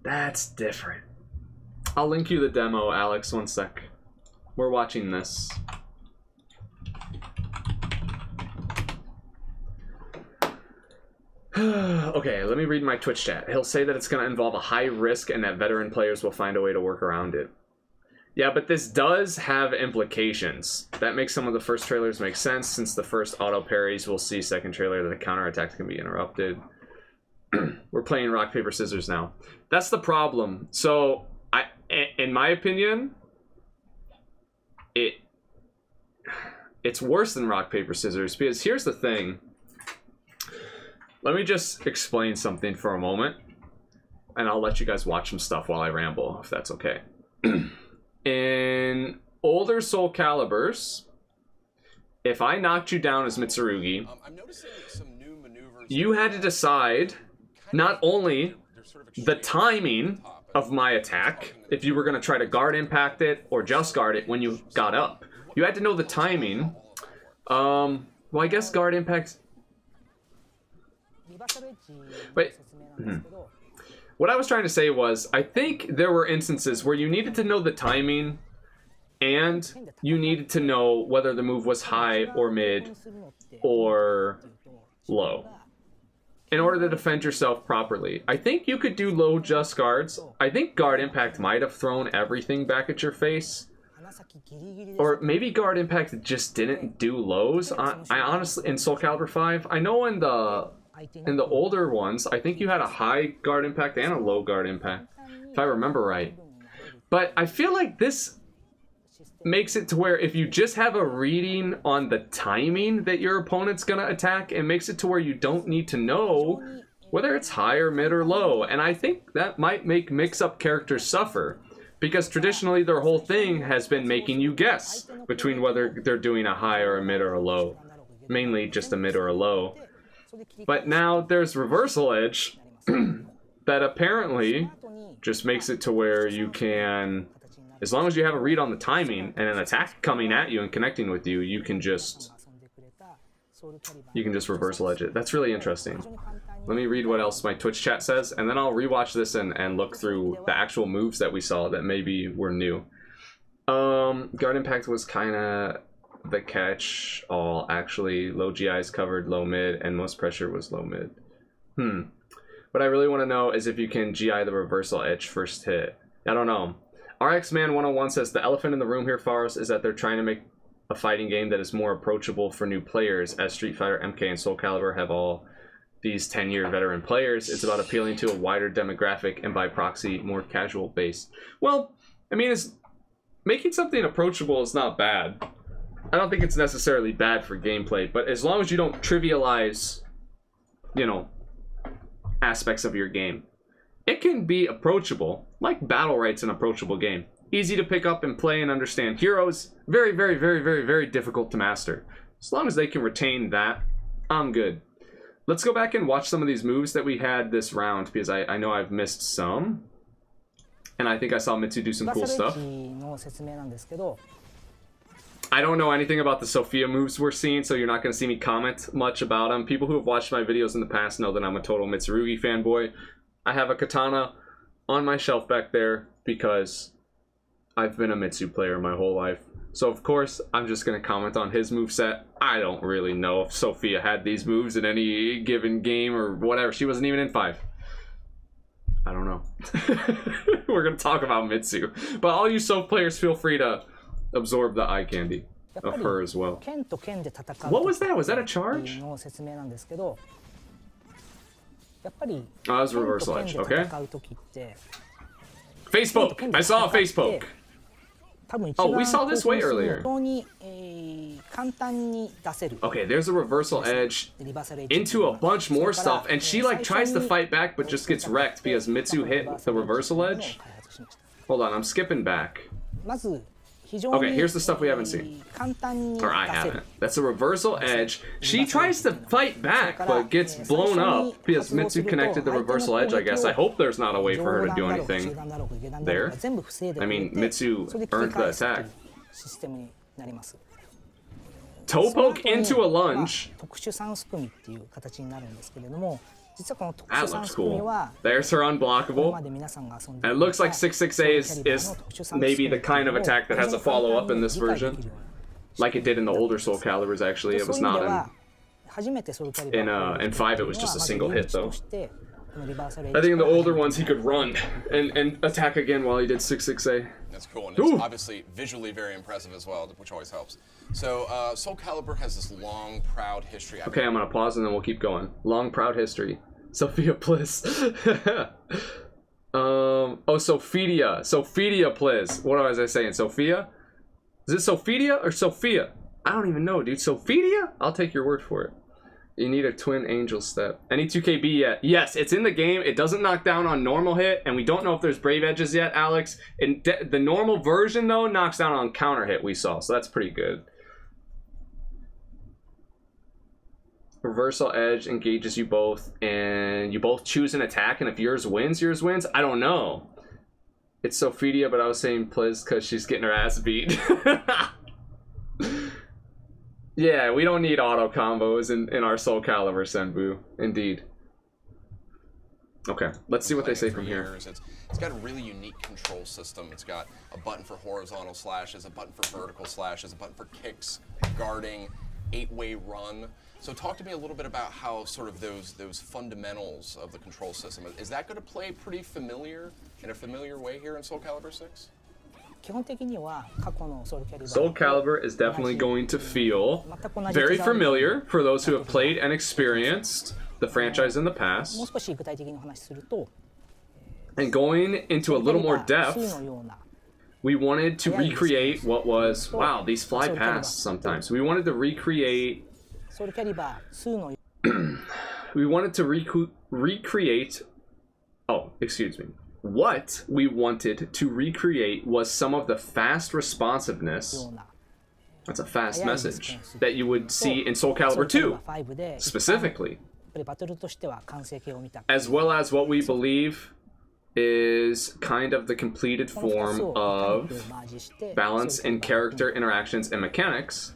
That's different. I'll link you the demo, Alex, one sec. We're watching this. Okay, let me read my Twitch chat. He'll say that it's going to involve a high risk and that veteran players will find a way to work around it. Yeah, but this does have implications. That makes some of the first trailers make sense, since the first auto parries we'll see second trailer that the counterattacks can be interrupted. We're playing rock, paper, scissors now. That's the problem. So, in my opinion, it's worse than rock, paper, scissors, because here's the thing. Let me just explain something for a moment, and I'll let you guys watch some stuff while I ramble, if that's okay. In older Soulcaliburs, if I knocked you down as Mitsurugi, I'm noticing some new maneuvers. you had to decide not only the timing of my attack, if you were going to try to guard impact it or just guard it when you got up. You had to know the timing. Well, I guess guard impact... Wait. What I was trying to say was, I think there were instances where you needed to know the timing and you needed to know whether the move was high or mid or low in order to defend yourself properly. I think you could do low just guards. I think guard impact might have thrown everything back at your face. Or maybe guard impact just didn't do lows. I honestly, in Soulcalibur 5, I know in the older ones, I think you had a high guard impact and a low guard impact, if I remember right. But I feel like this makes it to where if you just have a reading on the timing that your opponent's gonna attack, it makes it to where you don't need to know whether it's high or mid or low. And I think that might make mix-up characters suffer, because traditionally their whole thing has been making you guess between whether they're doing a high or a mid or a low. Mainly just a mid or a low. But now there's Reversal Edge that apparently just makes it to where you can, as long as you have a read on the timing and an attack coming at you and connecting with you, you can just Reversal Edge it. That's really interesting. Let me read what else my Twitch chat says, and then I'll rewatch this and look through the actual moves that we saw that maybe were new. Guard impact was kind of the catch all, actually. Low GIs covered low mid, and most pressure was low mid. What I really want to know is if you can GI the reversal edge first hit. I don't know. RXman 101 says the elephant in the room here, Fahros, is that they're trying to make a fighting game that is more approachable for new players, as Street Fighter, MK, and Soulcalibur have all these 10-year veteran players. It's about appealing to a wider demographic and by proxy more casual base. Well, I mean, making something approachable is not bad. I don't think it's necessarily bad for gameplay, but as long as you don't trivialize, you know, aspects of your game, it can be approachable. Like Battle Right's an approachable game. Easy to pick up and play and understand. Heroes, very, very, very, very, very difficult to master. As long as they can retain that, I'm good. Let's go back and watch some of these moves that we had this round, because I know I've missed some. And I think I saw Mitsu do some cool stuff. I don't know anything about the Sophia moves we're seeing, so you're not going to see me comment much about them. People who have watched my videos in the past know that I'm a total Mitsurugi fanboy. I have a katana on my shelf back there because I've been a Mitsu player my whole life. So of course, I'm just going to comment on his moveset. I don't really know if Sophia had these moves in any given game or whatever. She wasn't even in 5. I don't know. We're going to talk about Mitsu. But all you Soph players, feel free to absorb the eye candy of her as well. What was that? Was that a charge? Oh, that was a reversal edge. Okay. Facebook! I saw a Facebook! Oh, we saw this way earlier. Okay, there's a reversal edge into a bunch more stuff, and she like tries to fight back but just gets wrecked because Mitsu hit the reversal edge. Hold on, I'm skipping back. Okay, here's the stuff we haven't seen. Or I haven't. That's a reversal edge. She tries to fight back, but gets blown up because Mitsu connected the reversal edge, I guess. I hope there's not a way for her to do anything there. I mean, Mitsu earned the attack. Toe poke into a lunge. That looks cool. There's her unblockable. And it looks like 668 is maybe the kind of attack that has a follow-up in this version. Like it did in the older Soulcaliburs, actually. It was not in 5, it was just a single hit, though. I think in the older ones, he could run and attack again while he did 668. That's cool, and it's obviously visually very impressive as well, which always helps. So, Soulcalibur has this long, proud history. Okay, I'm gonna pause and then we'll keep going. Long, proud history. Sophia Bliss. Oh, Sophia. Sophia Bliss. What was I saying? Sophia? Is it Sophia or Sophia? I don't even know, dude. Sophia? I'll take your word for it. You need a twin angel step. Any 2KB yet? Yes, it's in the game. It doesn't knock down on normal hit, and we don't know if there's brave edges yet, Alex. And the normal version, though, knocks down on counter hit we saw, so that's pretty good. Reversal Edge engages you both, and you both choose an attack, and if yours wins, yours wins? I don't know. It's Sophia, but I was saying Pliz because she's getting her ass beat. Yeah, we don't need auto combos in our Soulcalibur Senbu. Indeed. Okay, let's see what they say from here. It's got a really unique control system. It's got a button for horizontal slashes, a button for vertical slashes, a button for kicks, guarding, 8-way run. So talk to me a little bit about how sort of those fundamentals of the control system, is that going to play pretty familiar, in a familiar way here in Soulcalibur 6? Soulcalibur is definitely going to feel very familiar for those who have played and experienced the franchise in the past. And going into a little more depth, we wanted to recreate what was, wow, these fly past sometimes. We wanted to recreate, we wanted to recreate, oh, excuse me. What we wanted to recreate was some of the fast responsiveness, that's a fast message, that you would see in Soulcalibur 2, specifically. As well as what we believe is kind of the completed form of balance in character interactions and mechanics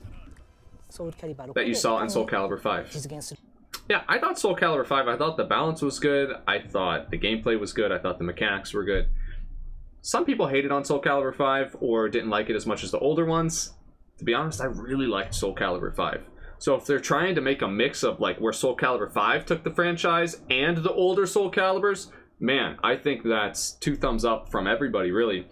that you saw in Soulcalibur 5. Yeah, I thought Soulcalibur 5, I thought the balance was good, I thought the gameplay was good, I thought the mechanics were good. Some people hated on Soulcalibur 5 or didn't like it as much as the older ones. To be honest, I really liked Soulcalibur 5. So if they're trying to make a mix of like where Soulcalibur 5 took the franchise and the older Soulcaliburs, man, I think that's 2 thumbs up from everybody, really.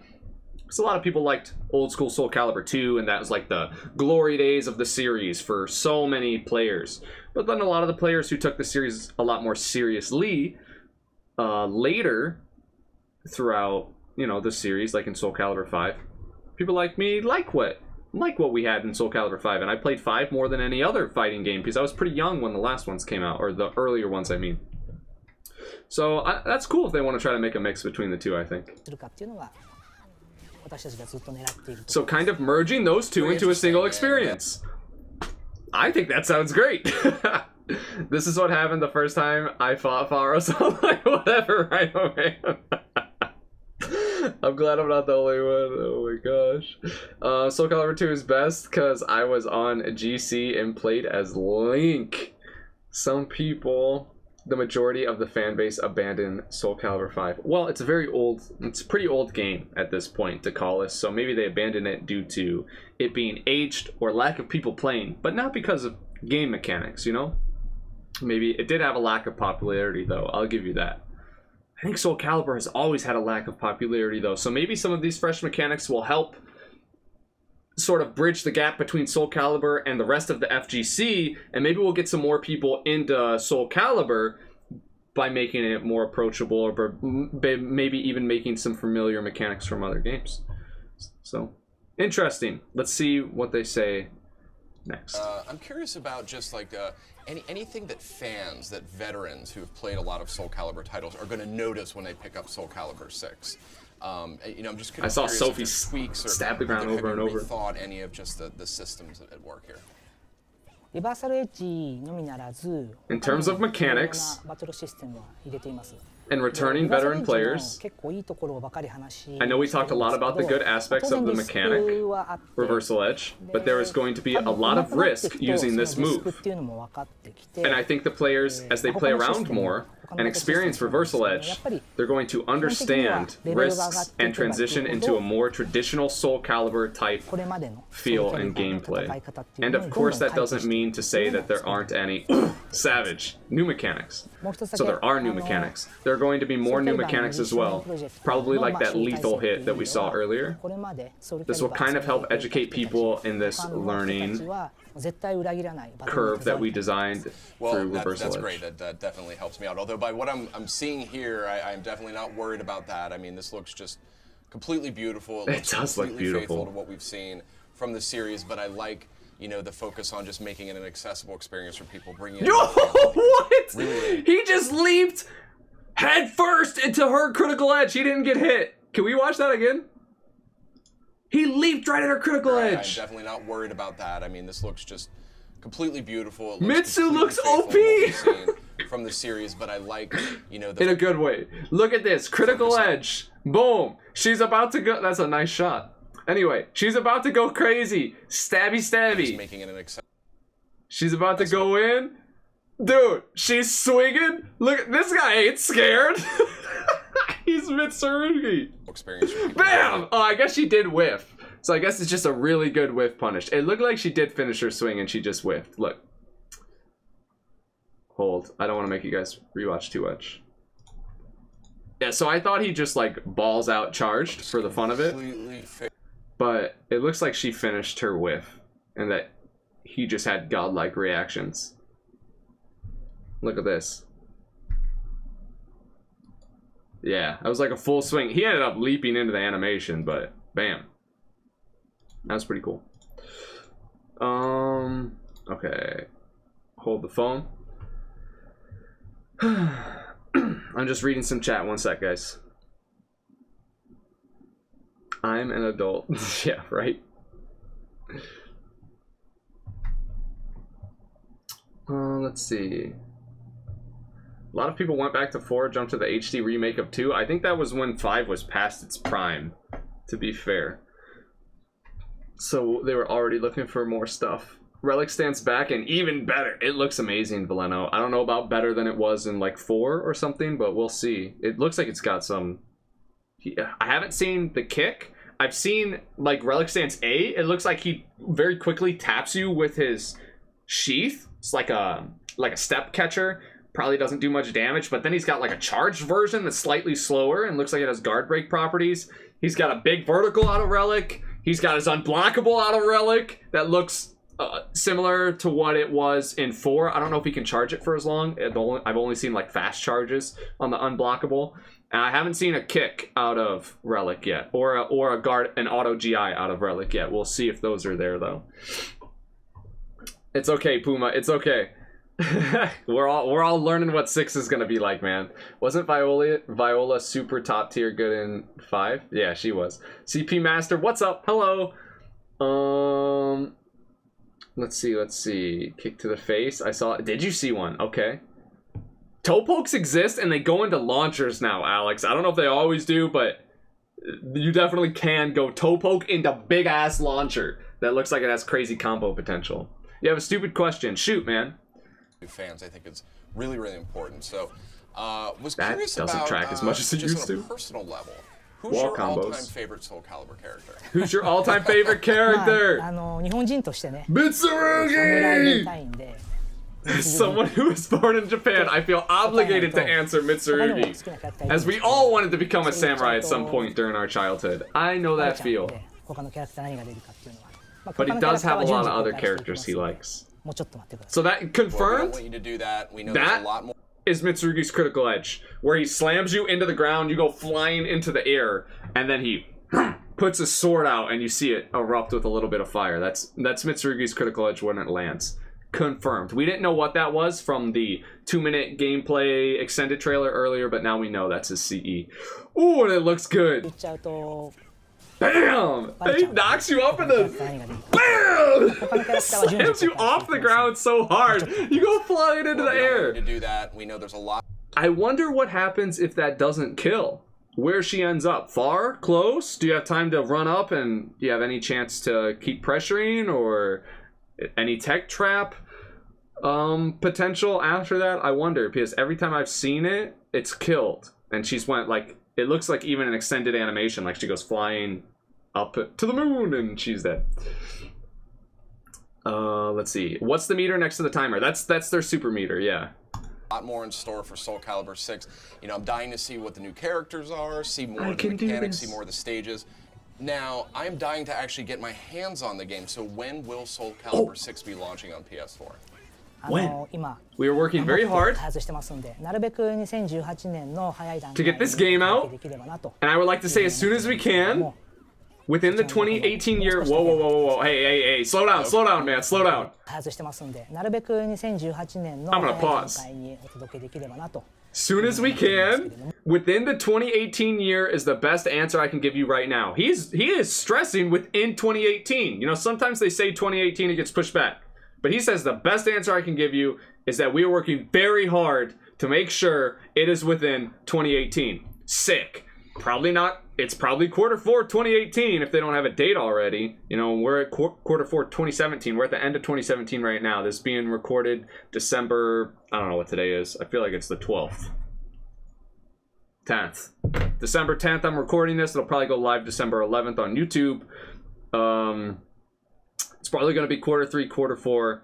Because a lot of people liked old school Soulcalibur 2, and that was like the glory days of the series for so many players. But then a lot of the players who took the series a lot more seriously later throughout, you know, the series, like in Soulcalibur 5, people like me like what we had in Soulcalibur 5, and I played 5 more than any other fighting game because I was pretty young when the last ones came out, or the earlier ones, I mean. So that's cool if they want to try to make a mix between the two, I think. So kind of merging those two into a single experience. I think that sounds great. This is what happened the first time I fought Fahros. I'm like, whatever, right away. I'm glad I'm not the only one. Oh my gosh. Soulcalibur 2 is best because I was on GC and played as Link. Some people, the majority of the fan base, abandoned Soulcalibur 5. Well, it's a pretty old game at this point to call us, so maybe they abandoned it due to it being aged or lack of people playing, but not because of game mechanics, you know? Maybe it did have a lack of popularity, though. I'll give you that. I think Soulcalibur has always had a lack of popularity, though, so maybe some of these fresh mechanics will help sort of bridge the gap between Soulcalibur and the rest of the FGC, and maybe we'll get some more people into Soulcalibur by making it more approachable, or maybe even making some familiar mechanics from other games. So, interesting. Let's see what they say next. I'm curious about just like anything that fans, that veterans who have played a lot of Soulcalibur titles are going to notice when they pick up Soulcalibur 6. You know, I'm just kind of I saw Sophie tweaks or stab the ground over and over. Thought any of just the systems at work here. In terms of mechanics and returning veteran players, I know we talked a lot about the good aspects of the mechanic, Reversal Edge, but there is going to be a lot of risk using this move. And I think the players, as they play around more and experience Reversal Edge, they're going to understand risks and transition into a more traditional Soulcalibur type feel and gameplay. And of course that doesn't mean to say that there aren't any savage new mechanics. So there are new mechanics. There are going to be more new mechanics as well. Probably like that lethal hit that we saw earlier. This will kind of help educate people in this learning curve that we designed through Reversal Edge. That's great. That definitely helps me out. Although by what I'm seeing here, I'm definitely not worried about that. I mean, this looks just completely beautiful. It does look beautiful. Faithful to what we've seen from the series, but I like, you know, the focus on just making it an accessible experience for people, bringing it. Yo, what? Really? He just leaped head first into her critical edge. He didn't get hit. Can we watch that again? He leaped right at her critical edge. I'm definitely not worried about that. I mean, this looks just completely beautiful. It Mitsu looks faithful OP! to what we've seen from the series, but I like, you know, in a good way. Look at this, critical edge. Boom. She's about to go. That's a nice shot. Anyway, she's about to go crazy. Stabby, stabby. making it an She's about to go in. Dude, she's swinging. Look, this guy ain't scared. He's Mitsurugi. experience. Bam! Oh, I guess she did whiff. So I guess it's just a really good whiff punish. It looked like she did finish her swing and she just whiffed. Look. Hold. I don't want to make you guys rewatch too much. Yeah, so I thought he just like balls out charged for the fun of it. But it looks like she finished her whiff and that he just had godlike reactions. Look at this. Yeah, that was like a full swing. He ended up leaping into the animation, but bam. That was pretty cool. Okay. Hold the phone. I'm just reading some chat. One sec, guys. I'm an adult. Yeah, right. Let's see. A lot of people went back to 4, jumped to the HD remake of 2. I think that was when 5 was past its prime, to be fair. So they were already looking for more stuff. Relic stands back and even better. It looks amazing, Valeno. I don't know about better than it was in like 4 or something, but we'll see. It looks like it's got some... I haven't seen the kick. I've seen like Relic Stance A. It looks like he very quickly taps you with his sheath. It's like a step catcher. Probably doesn't do much damage, but then he's got like a charged version that's slightly slower and looks like it has guard break properties. He's got a big vertical out of Relic. He's got his unblockable out of Relic that looks similar to what it was in 4. I don't know if he can charge it for as long. I've only seen like fast charges on the unblockable. And I haven't seen a kick out of Relic yet, or an auto GI out of Relic yet. We'll see if those are there though. It's okay, Puma. It's okay. we're all learning what 6 is gonna be like, man. Wasn't Viola super top tier good in 5? Yeah, she was. CP Master, what's up? Hello. Let's see. Kick to the face. I saw. Did you see one? Okay. Toe pokes exist and they go into launchers now, Alex. I don't know if they always do, but you definitely can go toe poke into big ass launcher that looks like it has crazy combo potential. You have a stupid question. Shoot, man. Fans, I think it's really, really important. So, was that curious doesn't about track as much as it used on a to. personal level. Who's Wall your combos. all-time favorite Soulcalibur character? Who's your all-time favorite character? 日本人としてね、 Mitsurugi! たいんで、 As someone who was born in Japan, I feel obligated to answer Mitsurugi, as we all wanted to become a samurai at some point during our childhood. I know that feel. 他のキャラクター何が出るかっていうのは。まあ But he 他のキャ does ラクター have a は lot 順 of 次 other 公開していき characters ます he ので likes. もうちょっと待ってください。 So that Well, we don't confirmed want you to do that. We know there's That- a lot more. is Mitsurugi's critical edge, where he slams you into the ground, you go flying into the air, and then he puts his sword out and you see it erupt with a little bit of fire. That's Mitsurugi's critical edge when it lands. Confirmed. We didn't know what that was from the 2-minute gameplay extended trailer earlier, but now we know that's his CE. Ooh, and it looks 言 good. っちゃうと、 Bam! He knocks you up in the... 何が出るか。 Bam! 他のキャラクターは順 Slams 次 you 公開 off して the いきますの ground so hard. You go flying into Well, the we don't want air. you to do that. We know there's a lot. I wonder what happens if that doesn't kill. Where she ends up. Far? Close? Do you have time to run up and do you have any chance to keep pressuring or any tech trap potential after that? I wonder, because every time I've seen it, it's killed. And she's went like, it looks like even an extended animation, like she goes flying up to the moon and she's dead. Let's see. What's the meter next to the timer? That's their super meter, yeah. A lot more in store for Soulcalibur 6. You know, I'm dying to see what the new characters are, see more I of the can do mechanics, see this. more of the stages. Now, I'm dying to actually get my hands on the game. So when will Soulcalibur 6 be launching on PS4? 今 We are working very hard 開発してますんで、なるべく2018年の早い段 to 階 get に this game out. できればなと。 And I would like to say as soon as we can, within the 2018 year... Whoa. Hey. Slow down, man. Slow down. 開発してますんで、なるべく2018年の I'm gonna 早い段 pause. 階にお届けできればなと。 Soon as we can, within the 2018 year is the best answer I can give you right now. He is stressing within 2018. You know, sometimes they say 2018, it gets pushed back. But he says the best answer I can give you is that we are working very hard to make sure it is within 2018. Sick. Probably not. It's probably Q4 2018 if they don't have a date already. You know, we're at Q4 2017. We're at the end of 2017 right now. This being recorded December, I don't know what today is. I feel like it's the 12th. 10th. December 10th, I'm recording this. It'll probably go live December 11th on YouTube. It's probably going to be Q3, Q4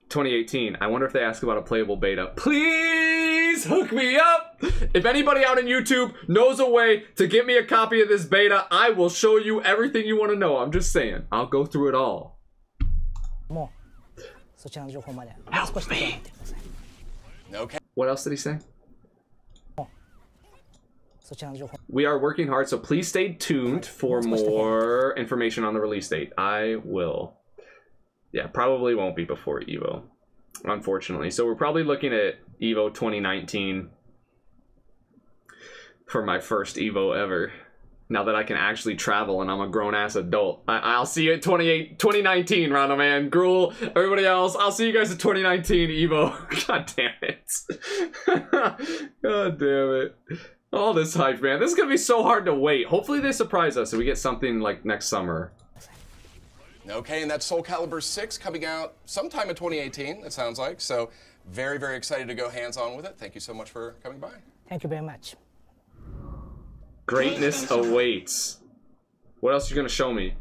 2018. I wonder if they ask about a playable beta. Please hook me up. If anybody out on YouTube knows a way to get me a copy of this beta, I will show you everything you want to know. I'm just saying. I'll go through it all. Help me. Okay. What else did he say? We are working hard, so please stay tuned for more information on the release date. I will. Yeah, probably won't be before EVO, unfortunately. So we're probably looking at EVO 2019 for my first EVO ever. Now that I can actually travel and I'm a grown-ass adult. I'll see you at 2019, Rondo Man, Gruel, everybody else. I'll see you guys at 2019 EVO. God damn it. God damn it. All this hype, man. This is going to be so hard to wait. Hopefully they surprise us and we get something like next summer. Okay, and that's Soulcalibur 6 coming out sometime in 2018, it sounds like. So very, very excited to go hands-on with it. Thank you so much for coming by. Thank you very much. Greatness awaits. What else are you going to show me?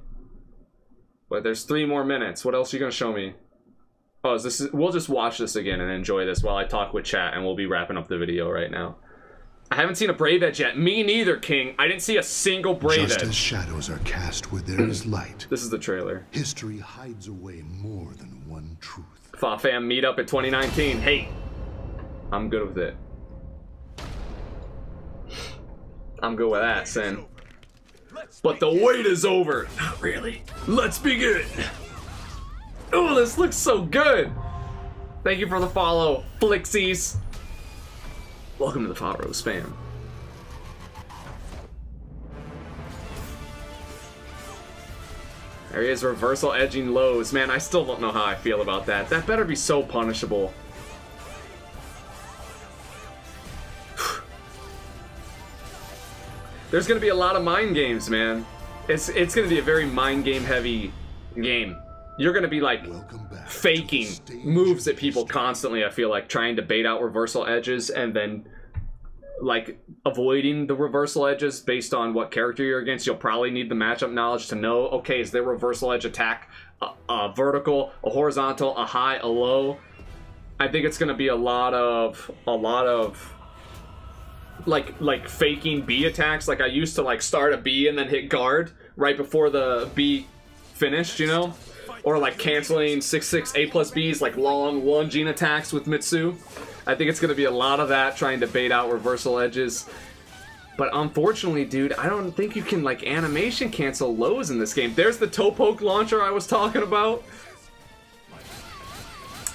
But there's 3 more minutes. What else are you going to show me? Oh, is this? We'll just watch this again and enjoy this while I talk with chat, and we'll be wrapping up the video right now. I haven't seen a Brave Edge yet. Me neither, King. I didn't see a single Brave Edge. Just as shadows are cast where there is light, This is the trailer. history hides away more than one truth. Fa fam meet up at 2019. Hey, I'm good with it. I'm good with that, Sen. But the wait is over. Not really. Let's begin. Oh, this looks so good. Thank you for the follow, Flixies. Welcome to the Fahros, fam. There he is, reversal edging lows. Man, I still don't know how I feel about that. That better be so punishable. There's gonna be a lot of mind games, man. It's gonna be a very mind game heavy game. You're gonna be like faking moves at people constantly, I feel like, trying to bait out reversal edges and then like avoiding the reversal edges based on what character you're against. You'll probably need the matchup knowledge to know, okay, is their reversal edge attack a vertical, a horizontal, a high, a low? I think it's gonna be a lot of like faking B attacks. Like I used to like start a B and then hit guard right before the B finished, you know? Or like canceling 6/6 A plus Bs, like long lunging attacks with Mitsu. I think it's going to be a lot of that, trying to bait out reversal edges. But unfortunately, dude, I don't think you can like animation cancel lows in this game. There's the toe poke launcher I was talking about.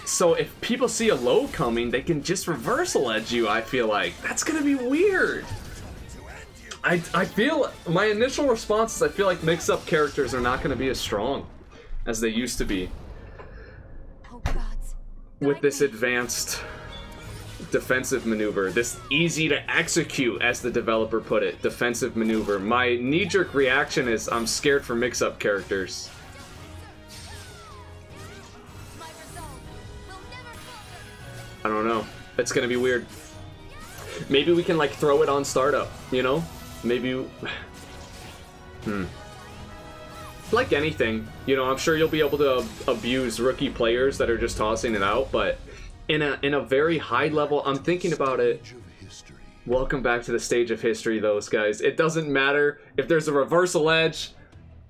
So if people see a low coming, they can just reversal edge you, I feel like. That's going to be weird. I feel, my initial response is I feel like mix-up characters are not going to be as strong as they used to be with this advanced defensive maneuver, this easy to execute, as the developer put it, defensive maneuver. My knee-jerk reaction is I'm scared for mix-up characters. I don't know. It's gonna be weird. Maybe we can like throw it on startup, you know? Maybe... Like anything, you know, I'm sure you'll be able to abuse rookie players that are just tossing it out, but in a very high level, I'm thinking about it. Welcome back to the stage of history, those guys. It doesn't matter if there's a reversal edge,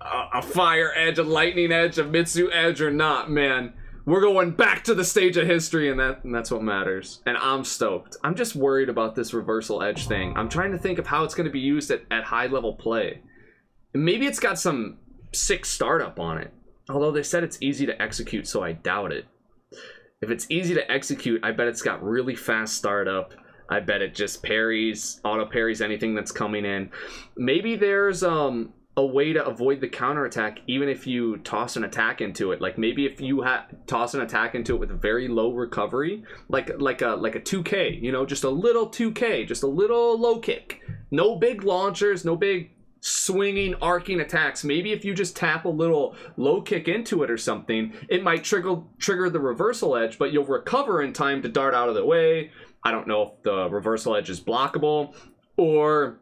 a fire edge, a lightning edge, a Mitsu edge or not, man. We're going back to the stage of history, and that's what matters. And I'm stoked. I'm just worried about this reversal edge thing. I'm trying to think of how it's going to be used at high level play. Maybe it's got some sick startup on it, although they said it's easy to execute, so I doubt it. If it's easy to execute, I bet it's got really fast startup. I bet it just parries, auto parries anything that's coming in. Maybe there's a way to avoid the counterattack even if you toss an attack into it. Like maybe if you toss an attack into it with very low recovery, like a 2K, you know, just a little 2K, just a little low kick. No big launchers, no big swinging, arcing attacks. Maybe if you just tap a little low kick into it or something, it might trigger the reversal edge, but you'll recover in time to dart out of the way. I don't know if the reversal edge is blockable or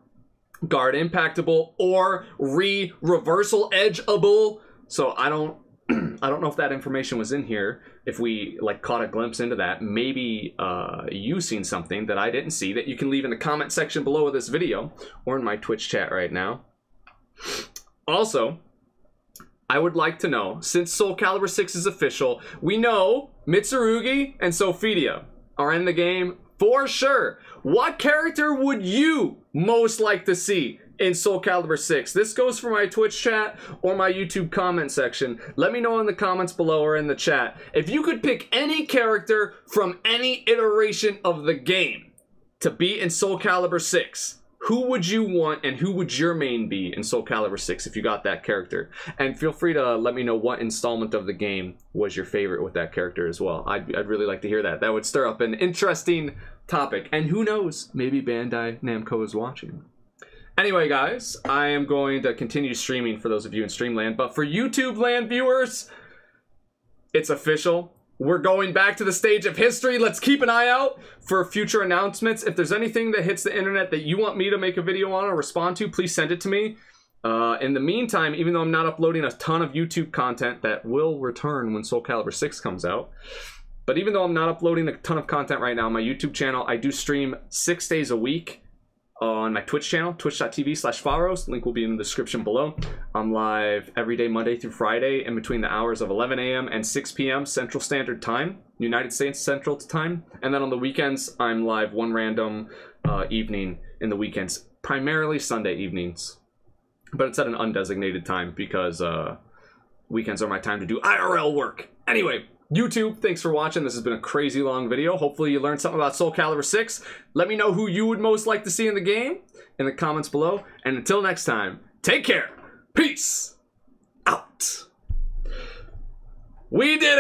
guard impactable or reversal edgeable. So I don't know if that information was in here. If we like caught a glimpse into that, maybe you seen something that I didn't see that you can leave in the comment section below of this video or in my Twitch chat right now. Also, I would like to know, since Soulcalibur 6 is official, we know Mitsurugi and Sophia are in the game for sure. What character would you most like to see in Soulcalibur 6? This goes for my Twitch chat or my YouTube comment section. Let me know in the comments below or in the chat. If you could pick any character from any iteration of the game to be in Soulcalibur 6, who would you want and who would your main be in Soulcalibur 6 if you got that character? And feel free to let me know what installment of the game was your favorite with that character as well. I'd really like to hear that. That would stir up an interesting topic. And who knows, maybe Bandai Namco is watching. Anyway, guys, I am going to continue streaming for those of you in Streamland, but for YouTube land viewers, it's official. We're going back to the stage of history. Let's keep an eye out for future announcements. If there's anything that hits the internet that you want me to make a video on or respond to, please send it to me. In the meantime, even though I'm not uploading a ton of YouTube content that will return when Soulcalibur 6 comes out, but even though I'm not uploading a ton of content right now on my YouTube channel, I do stream 6 days a week on my Twitch channel, twitch.tv/Fahros. Link will be in the description below. I'm live every day, Monday through Friday, in between the hours of 11 a.m. and 6 p.m. Central Standard Time, United States Central Time. And then on the weekends, I'm live one random evening in the weekends, primarily Sunday evenings. But it's at an undesignated time because weekends are my time to do IRL work. Anyway, YouTube, thanks for watching. This has been a crazy long video. Hopefully you learned something about Soulcalibur 6. Let me know who you would most like to see in the game in the comments below. And until next time, take care. Peace out. We did it.